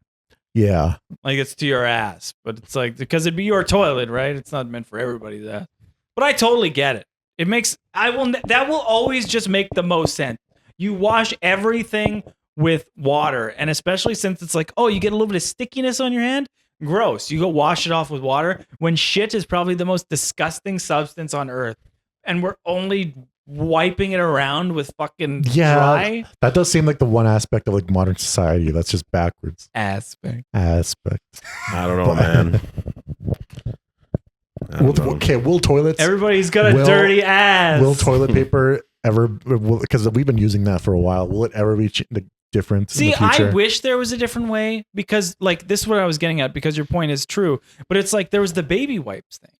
[SPEAKER 1] Yeah,
[SPEAKER 3] like it's to your ass. But it's like because it'd be your toilet, right? It's not meant for everybody's ass. But I totally get it. That will always just make the most sense. You wash everything with water, and especially since it's like, oh, you get a little bit of stickiness on your hand. Gross. You go wash it off with water when shit is probably the most disgusting substance on earth, and we're only wiping it around with fucking dry.
[SPEAKER 1] That does seem like the one aspect of like modern society that's just backwards.
[SPEAKER 3] Aspect.
[SPEAKER 2] I don't know, man.
[SPEAKER 1] Will toilets?
[SPEAKER 3] Everybody's got a dirty ass.
[SPEAKER 1] Will toilet paper ever? Because we've been using that for a while. Will it ever be different?
[SPEAKER 3] See,
[SPEAKER 1] in the future?
[SPEAKER 3] I wish there was a different way because, like, this is what I was getting at because your point is true. But it's like there was the baby wipes thing.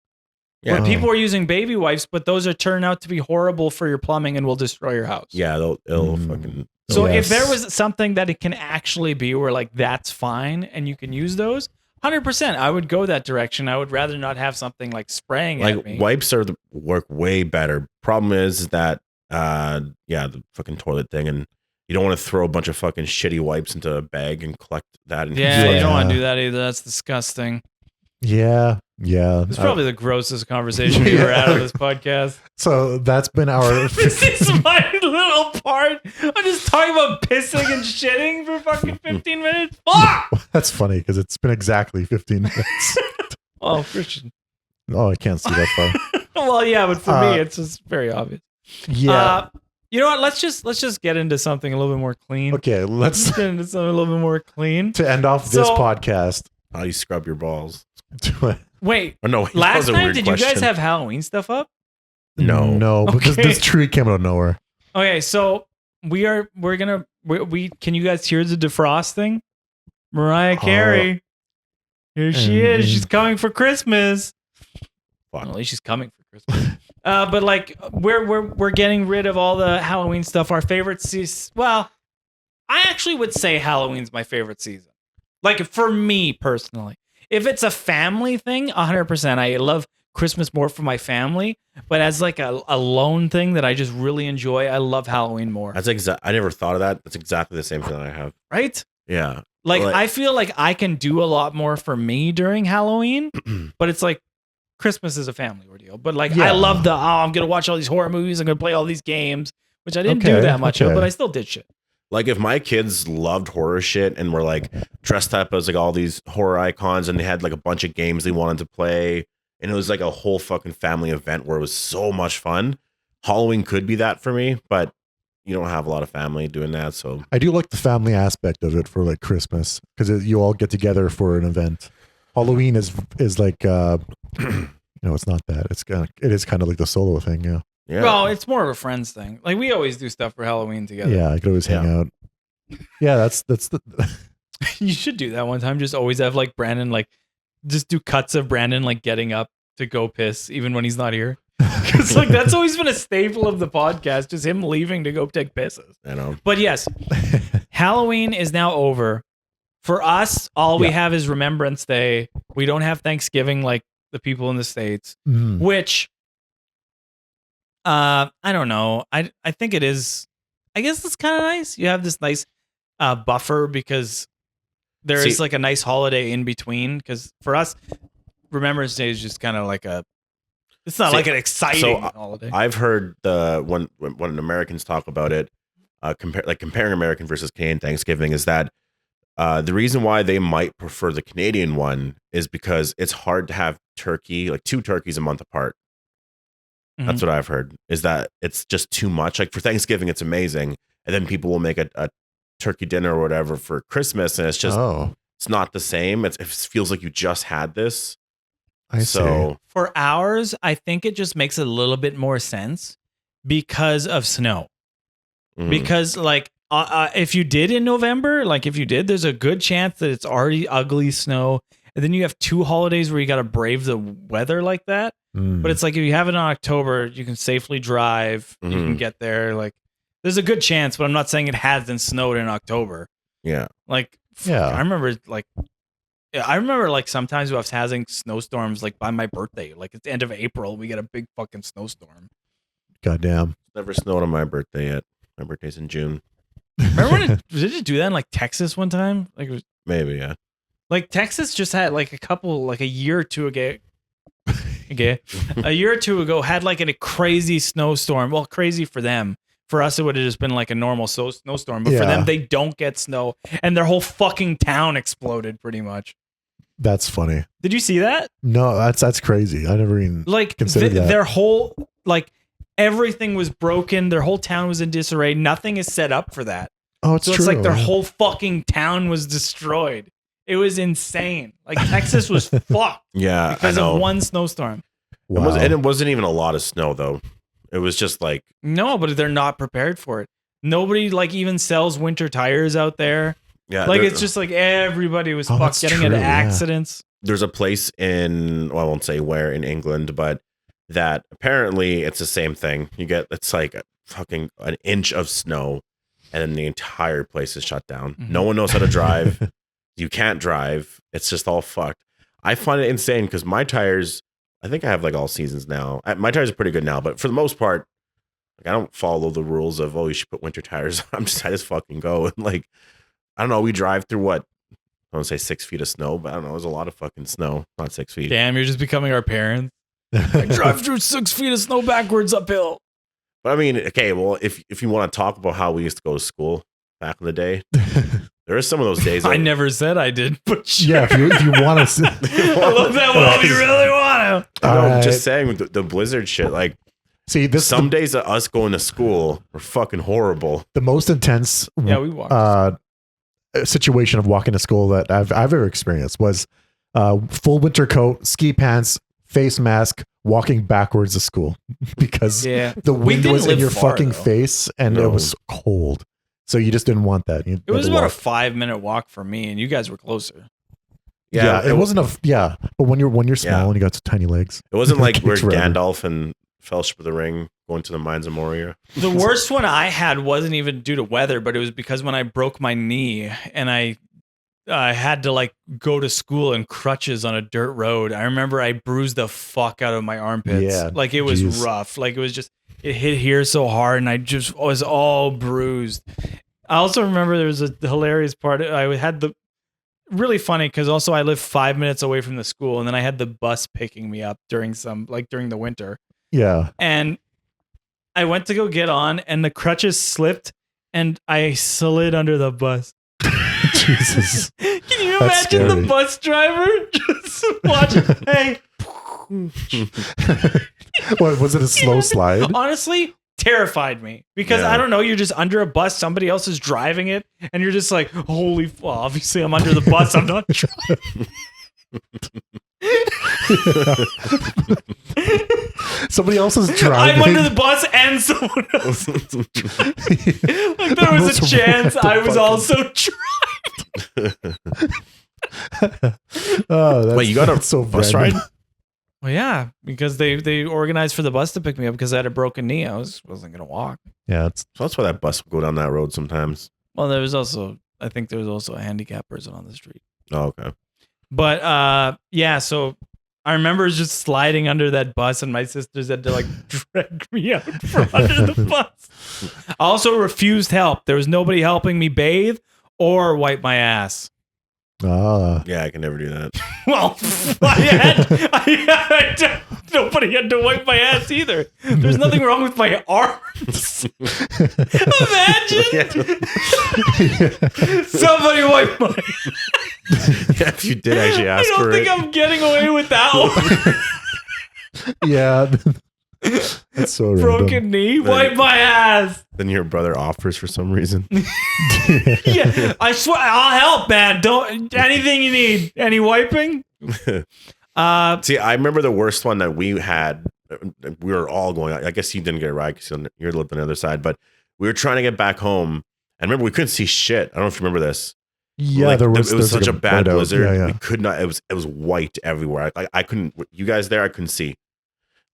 [SPEAKER 3] Yeah. Where people are using baby wipes, but those are turn out to be horrible for your plumbing and will destroy your house.
[SPEAKER 2] Yeah, it'll fucking.
[SPEAKER 3] So if there was something that it can actually be where like that's fine and you can use those, 100%, I would go that direction. I would rather not have something like spraying at me.
[SPEAKER 2] Wipes work way better. Problem is that the fucking toilet thing, and you don't want to throw a bunch of fucking shitty wipes into a bag and collect that.
[SPEAKER 3] You don't want to do that either. That's disgusting.
[SPEAKER 1] Yeah.
[SPEAKER 3] It's probably the grossest conversation we ever had on this podcast.
[SPEAKER 1] So that's been our.
[SPEAKER 3] This is my little part. I'm just talking about pissing and shitting for fucking 15 minutes. Fuck!
[SPEAKER 1] That's funny because it's been exactly 15 minutes.
[SPEAKER 3] Oh, Christian.
[SPEAKER 1] Oh, I can't see that far.
[SPEAKER 3] Well, yeah, but for me, it's just very obvious.
[SPEAKER 1] Yeah.
[SPEAKER 3] You know what? Let's just get into something a little bit more clean.
[SPEAKER 1] Okay, let's
[SPEAKER 3] get into something a little bit more clean
[SPEAKER 1] to end off this podcast.
[SPEAKER 2] How you scrub your balls?
[SPEAKER 3] Wait.
[SPEAKER 2] Oh, no,
[SPEAKER 3] last night did you guys have Halloween stuff up?
[SPEAKER 1] No, because this tree came out of nowhere.
[SPEAKER 3] Okay, so we can you guys hear the defrosting? Mariah Carey. Here she is. She's coming for Christmas. Well, at least she's coming for Christmas. But like we're getting rid of all the Halloween stuff. Our favorite season. Well, I actually would say Halloween's my favorite season. Like for me personally, if it's a family thing, 100%. I love Christmas more for my family, but as like a lone thing that I just really enjoy, I love Halloween more.
[SPEAKER 4] That's I never thought of that. That's exactly the same feeling I have.
[SPEAKER 3] Right?
[SPEAKER 4] Yeah.
[SPEAKER 3] Like I feel like I can do a lot more for me during Halloween, but it's like Christmas is a family ordeal. But like I love I'm gonna watch all these horror movies, I'm gonna play all these games, which I didn't do that much of, but I still did shit.
[SPEAKER 4] Like if my kids loved horror shit and were like dressed up as like all these horror icons and they had like a bunch of games they wanted to play and it was like a whole fucking family event where it was so much fun. Halloween could be that for me, but you don't have a lot of family doing that. So
[SPEAKER 1] I do like the family aspect of it for like Christmas because you all get together for an event. Halloween is like no, it's not that. It is kind of like the solo thing. Yeah.
[SPEAKER 4] Yeah.
[SPEAKER 3] Well, it's more of a friends thing. Like we always do stuff for Halloween together.
[SPEAKER 1] Yeah, I could always hang out. Yeah, that's the.
[SPEAKER 3] You should do that one time. Just always have like Brandon, like just do cuts of Brandon like getting up to go piss even when he's not here. Because like that's always been a staple of the podcast, just him leaving to go take pisses.
[SPEAKER 4] I know.
[SPEAKER 3] But yes, Halloween is now over. For us, all we have is Remembrance Day. We don't have Thanksgiving like the people in the States, which. I don't know. I think it is. I guess it's kind of nice. You have this nice buffer because there is like a nice holiday in between. Because for us, Remembrance Day is just kind of like it's not like an exciting holiday.
[SPEAKER 4] I've heard when Americans talk about it, comparing American versus Canadian Thanksgiving is that the reason why they might prefer the Canadian one is because it's hard to have turkey, like 2 turkeys a month apart. That's what I've heard, is that it's just too much. Like for Thanksgiving, it's amazing. And then people will make a turkey dinner or whatever for Christmas. And it's just, it's not the same. It feels like you just had this.
[SPEAKER 1] I see.
[SPEAKER 3] For ours, I think it just makes a little bit more sense because of snow. Because like, if you did in November, there's a good chance that it's already ugly snow. And then you have 2 holidays where you got to brave the weather like that. But it's like if you have it in October, you can safely drive. You can get there. Like, there's a good chance, but I'm not saying it hasn't snowed in October.
[SPEAKER 4] Yeah.
[SPEAKER 3] Like, I remember sometimes I was having snowstorms like by my birthday. Like at the end of April, we get a big fucking snowstorm.
[SPEAKER 1] Goddamn.
[SPEAKER 4] Never snowed on my birthday yet. My birthday's in June.
[SPEAKER 3] Remember when did it do that in like Texas one time? Like it was
[SPEAKER 4] maybe, yeah.
[SPEAKER 3] Like Texas just had like a year or two ago. A year or two ago had like a crazy snowstorm. Well, crazy for them. For us, it would have just been like a normal snowstorm. But for them, they don't get snow, and their whole fucking town exploded pretty much.
[SPEAKER 1] That's funny.
[SPEAKER 3] Did you see that?
[SPEAKER 1] No, that's crazy. I never even considered that.
[SPEAKER 3] Their whole everything was broken. Their whole town was in disarray. Nothing is set up for that.
[SPEAKER 1] Oh, it's
[SPEAKER 3] so
[SPEAKER 1] true.
[SPEAKER 3] It's like their whole fucking town was destroyed. It was insane. Like Texas was fucked.
[SPEAKER 4] Yeah,
[SPEAKER 3] because of one snowstorm.
[SPEAKER 4] Wow. And it wasn't even a lot of snow though. It was just like
[SPEAKER 3] no, but they're not prepared for it. Nobody like even sells winter tires out there.
[SPEAKER 4] Yeah,
[SPEAKER 3] like it's just like everybody was fucked getting into accidents.
[SPEAKER 4] There's a place I won't say where in England, but that apparently it's the same thing. It's like fucking an inch of snow, and then the entire place is shut down. No one knows how to drive. You can't drive. It's just all fucked. I find it insane because my tires, I think I have like all seasons now. My tires are pretty good now, but for the most part, like I don't follow the rules of, you should put winter tires on. I just fucking go. And like, I don't know. We drive through what? I don't say 6 feet of snow, but I don't know. There's a lot of fucking snow. Not 6 feet.
[SPEAKER 3] Damn, you're just becoming our parents. I drive through 6 feet of snow backwards uphill.
[SPEAKER 4] But I mean, okay, well, if you want to talk about how we used to go to school back in the day, there are some of those days.
[SPEAKER 3] I never said I did, but sure.
[SPEAKER 1] Yeah, if you want to,
[SPEAKER 3] I love that. Well, you really want to.
[SPEAKER 4] I'm just saying the blizzard shit. Like,
[SPEAKER 1] see,
[SPEAKER 4] some days of us going to school were fucking horrible.
[SPEAKER 1] The most intense,
[SPEAKER 3] we walked.
[SPEAKER 1] Situation of walking to school that I've ever experienced was full winter coat, ski pants, face mask, walking backwards to school because the wind was in your fucking face and it was cold. So you just didn't want that. It
[SPEAKER 3] was about a 5-minute walk for me, and you guys were closer.
[SPEAKER 1] Yeah, it wasn't but when you're small and you got tiny legs,
[SPEAKER 4] it wasn't like we're Gandalf and Fellowship of the Ring going to the Mines of Moria.
[SPEAKER 3] The worst one I had wasn't even due to weather, but it was because when I broke my knee and I had to like go to school in crutches on a dirt road. I remember I bruised the fuck out of my armpits. Yeah, like it was rough. Like it was just, it hit here so hard and I just was all bruised. I also remember there was a hilarious part. I had the really funny because also I lived 5 minutes away from the school and then I had the bus picking me up during the winter.
[SPEAKER 1] Yeah.
[SPEAKER 3] And I went to go get on and the crutches slipped and I slid under the bus.
[SPEAKER 1] Jesus.
[SPEAKER 3] Can you imagine the bus driver just watching? Hey.
[SPEAKER 1] What was it? A slow slide?
[SPEAKER 3] Honestly, terrified me because I don't know. You're just under a bus. Somebody else is driving it, and you're just like, "Holy!" Well, obviously, I'm under the bus. I'm not driving.
[SPEAKER 1] Somebody else is driving.
[SPEAKER 3] I'm under the bus and someone else. Like there was a chance I was also driving.
[SPEAKER 4] Wait, you got a
[SPEAKER 1] so
[SPEAKER 4] bus ride?
[SPEAKER 3] Well, yeah, because they organized for the bus to pick me up because I had a broken knee. I wasn't gonna walk.
[SPEAKER 1] Yeah,
[SPEAKER 4] so that's why that bus would go down that road sometimes.
[SPEAKER 3] Well, I think there was also a handicapped person on the street.
[SPEAKER 4] Oh, okay.
[SPEAKER 3] But yeah, so I remember just sliding under that bus and my sisters had to like drag me out from under the bus. I also refused help. There was nobody helping me bathe or wipe my ass.
[SPEAKER 4] Yeah, I can never do that.
[SPEAKER 3] Well, nobody had to wipe my ass either. There's nothing wrong with my arms. Imagine somebody wipe my.
[SPEAKER 4] Yeah, if you did actually ask for it.
[SPEAKER 3] I don't think I'm getting away with that
[SPEAKER 1] one. Yeah. That's so
[SPEAKER 3] broken knee, wipe my ass.
[SPEAKER 4] Then your brother offers for some reason.
[SPEAKER 3] Yeah, I swear I'll help, man. Don't anything you need. Any wiping?
[SPEAKER 4] See, I remember the worst one that we had. We were all going. I guess you didn't get it right because you lived on the other side. But we were trying to get back home, and remember we couldn't see shit. I don't know if you remember this.
[SPEAKER 1] Yeah,
[SPEAKER 4] it was such
[SPEAKER 1] like
[SPEAKER 4] a bad blizzard.
[SPEAKER 1] Yeah.
[SPEAKER 4] We could not. It was white everywhere. I couldn't. You guys there? I couldn't see.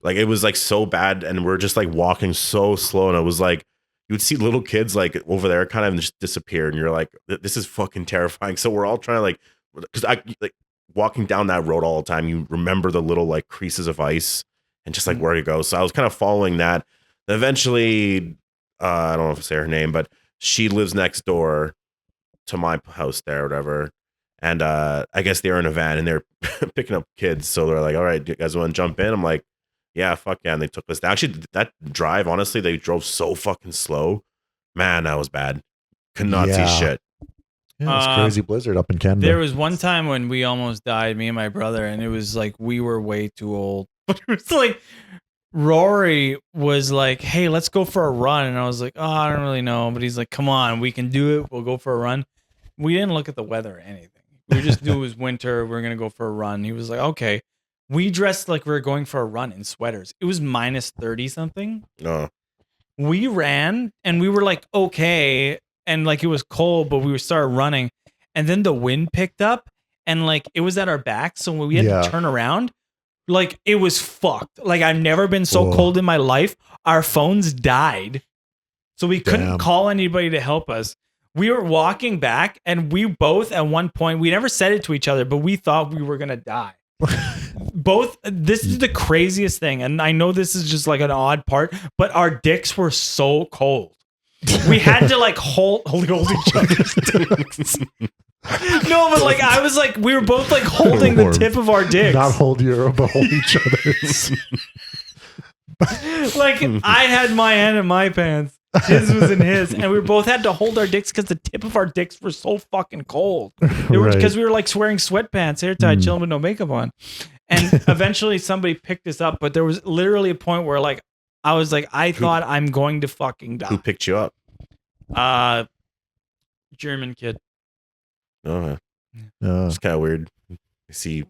[SPEAKER 4] Like it was like so bad, and we're just like walking so slow, and it was like you would see little kids like over there kind of just disappear, and you're like, this is fucking terrifying. So we're all trying to like, because I like walking down that road all the time. You remember the little like creases of ice and just like where to go. So I was kind of following that. And eventually, I don't know if I say her name, but she lives next door to my house there, or whatever. And I guess they're in a van and they're picking up kids. So they're like, all right, do you guys want to jump in? I'm like, yeah, fuck yeah. And they took us down. Actually, that drive, honestly, they drove so fucking slow. Man, that was bad. Could not see shit.
[SPEAKER 1] Yeah, it was crazy blizzard up in Canada.
[SPEAKER 3] There was one time when we almost died, me and my brother, and it was like we were way too old. But it was like Rory was like, hey, let's go for a run. And I was like, oh, I don't really know. But he's like, come on, we can do it. We'll go for a run. We didn't look at the weather or anything. We just knew it was winter. We're going to go for a run. He was like, okay. We dressed like we were going for a run in sweaters. It was minus 30 something.
[SPEAKER 4] No.
[SPEAKER 3] We ran and we were like, okay. And like it was cold, but we started running. And then the wind picked up and like it was at our backs. So when we had to turn around, like it was fucked. Like I've never been so cold in my life. Our phones died. So we couldn't call anybody to help us. We were walking back and we both at one point, we never said it to each other, but we thought we were going to die. This is the craziest thing, and I know this is just like an odd part, but our dicks were so cold. We had to like hold each other's dicks. No, but like I was like, we were both like holding the tip of our dicks.
[SPEAKER 1] Not hold your, but hold each other's.
[SPEAKER 3] Like I had my hand in my pants. His was in his, and we both had to hold our dicks because the tip of our dicks were so fucking cold. Because we were like wearing sweatpants, hair tied, chilling with no makeup on. And eventually somebody picked us up, but there was literally a point where like I was like, I thought I'm going to fucking die.
[SPEAKER 4] Who picked you up?
[SPEAKER 3] German kid.
[SPEAKER 4] Oh, it's kind of weird. I see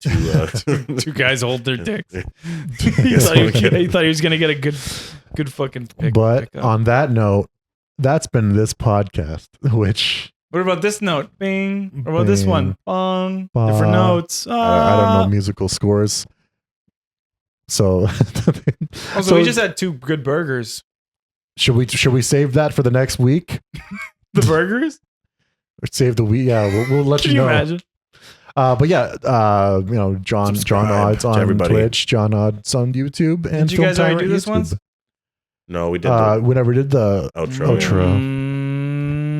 [SPEAKER 3] Two guys hold their dicks. he thought he was gonna get a good fucking pick.
[SPEAKER 1] But on that note, that's been this podcast. Which
[SPEAKER 3] what about this note? Bing. What about this
[SPEAKER 1] Bing.
[SPEAKER 3] one? Bong. Different notes.
[SPEAKER 1] I don't know musical scores. So,
[SPEAKER 3] Also, we just had 2 good burgers.
[SPEAKER 1] Should we save that for the next week?
[SPEAKER 3] The burgers?
[SPEAKER 1] Or save the week? Yeah, we'll let
[SPEAKER 3] Can
[SPEAKER 1] you know.
[SPEAKER 3] Imagine?
[SPEAKER 1] But yeah, John Odds on
[SPEAKER 4] everybody.
[SPEAKER 1] Twitch, John Odds on YouTube, and
[SPEAKER 3] Did you
[SPEAKER 1] Film
[SPEAKER 3] guys already
[SPEAKER 1] Tyrant
[SPEAKER 3] do this
[SPEAKER 1] YouTube.
[SPEAKER 3] once?
[SPEAKER 4] No, we did.
[SPEAKER 1] Whenever we did the outro.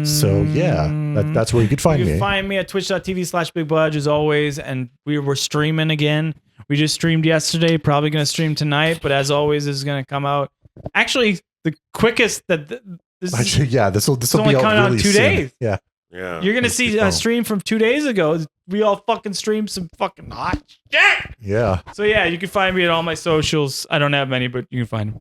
[SPEAKER 1] So yeah, that's where you could find
[SPEAKER 3] you
[SPEAKER 1] me.
[SPEAKER 3] can find me at twitch.tv/bigbudge as always, and we were streaming again. We just streamed yesterday, probably going to stream tonight, but as always, this is going to come out. Actually, the quickest that this
[SPEAKER 1] Actually, yeah, this will be
[SPEAKER 3] only
[SPEAKER 1] out
[SPEAKER 3] coming out in
[SPEAKER 1] really
[SPEAKER 3] 2
[SPEAKER 1] soon.
[SPEAKER 3] days.
[SPEAKER 1] Yeah.
[SPEAKER 3] You're going to see a stream from 2 days ago. We all fucking streamed some fucking hot shit.
[SPEAKER 1] Yeah.
[SPEAKER 3] So yeah, you can find me at all my socials. I don't have many, but you can find them.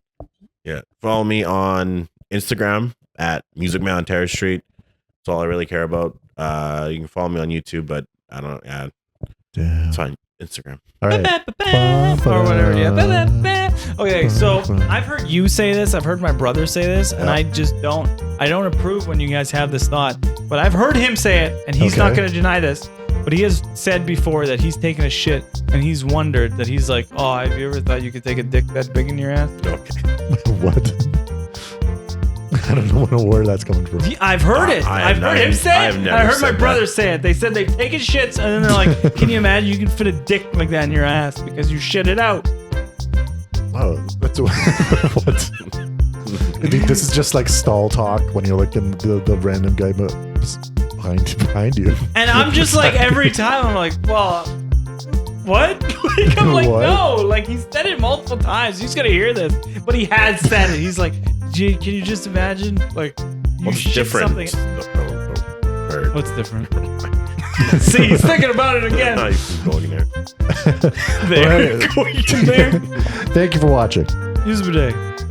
[SPEAKER 4] Yeah. Follow me on Instagram at Music Man on Terrace Street. That's all I really care about. You can follow me on YouTube, but I don't. Yeah, it's fine. Instagram.
[SPEAKER 1] All right.
[SPEAKER 3] Or whatever. Yeah. Okay, so I've heard you say this. I've heard my brother say this, and I just don't. I don't approve when you guys have this thought. But I've heard him say it, and he's not going to deny this. But he has said before that he's taken a shit, and he's wondered that he's like, "Oh, have you ever thought you could take a dick that big in your ass?"
[SPEAKER 4] Okay.
[SPEAKER 1] What? I don't know where that's coming from.
[SPEAKER 3] I've heard it. I've heard him say it. I heard my brother say it. They said they've taken shits, and then they're like, "Can you imagine you can fit a dick like that in your ass because you shit it out?"
[SPEAKER 1] Oh, that's what? I think this is just like stall talk when you're like in the random guy behind you.
[SPEAKER 3] And I'm just like every time I'm like, well, what? Like, I'm like,
[SPEAKER 1] What?
[SPEAKER 3] no. Like he's said it multiple times. He's gonna hear this, but he has said it. He's like, "Gee, can you just imagine? Like, you
[SPEAKER 4] What's
[SPEAKER 3] shit
[SPEAKER 4] different?
[SPEAKER 3] something."
[SPEAKER 4] Or-
[SPEAKER 3] What's different? See, he's thinking about it again.
[SPEAKER 4] No, you can go in there.
[SPEAKER 3] There,
[SPEAKER 1] Right.
[SPEAKER 3] going in there.
[SPEAKER 1] Thank you for watching.
[SPEAKER 3] Use a bidet.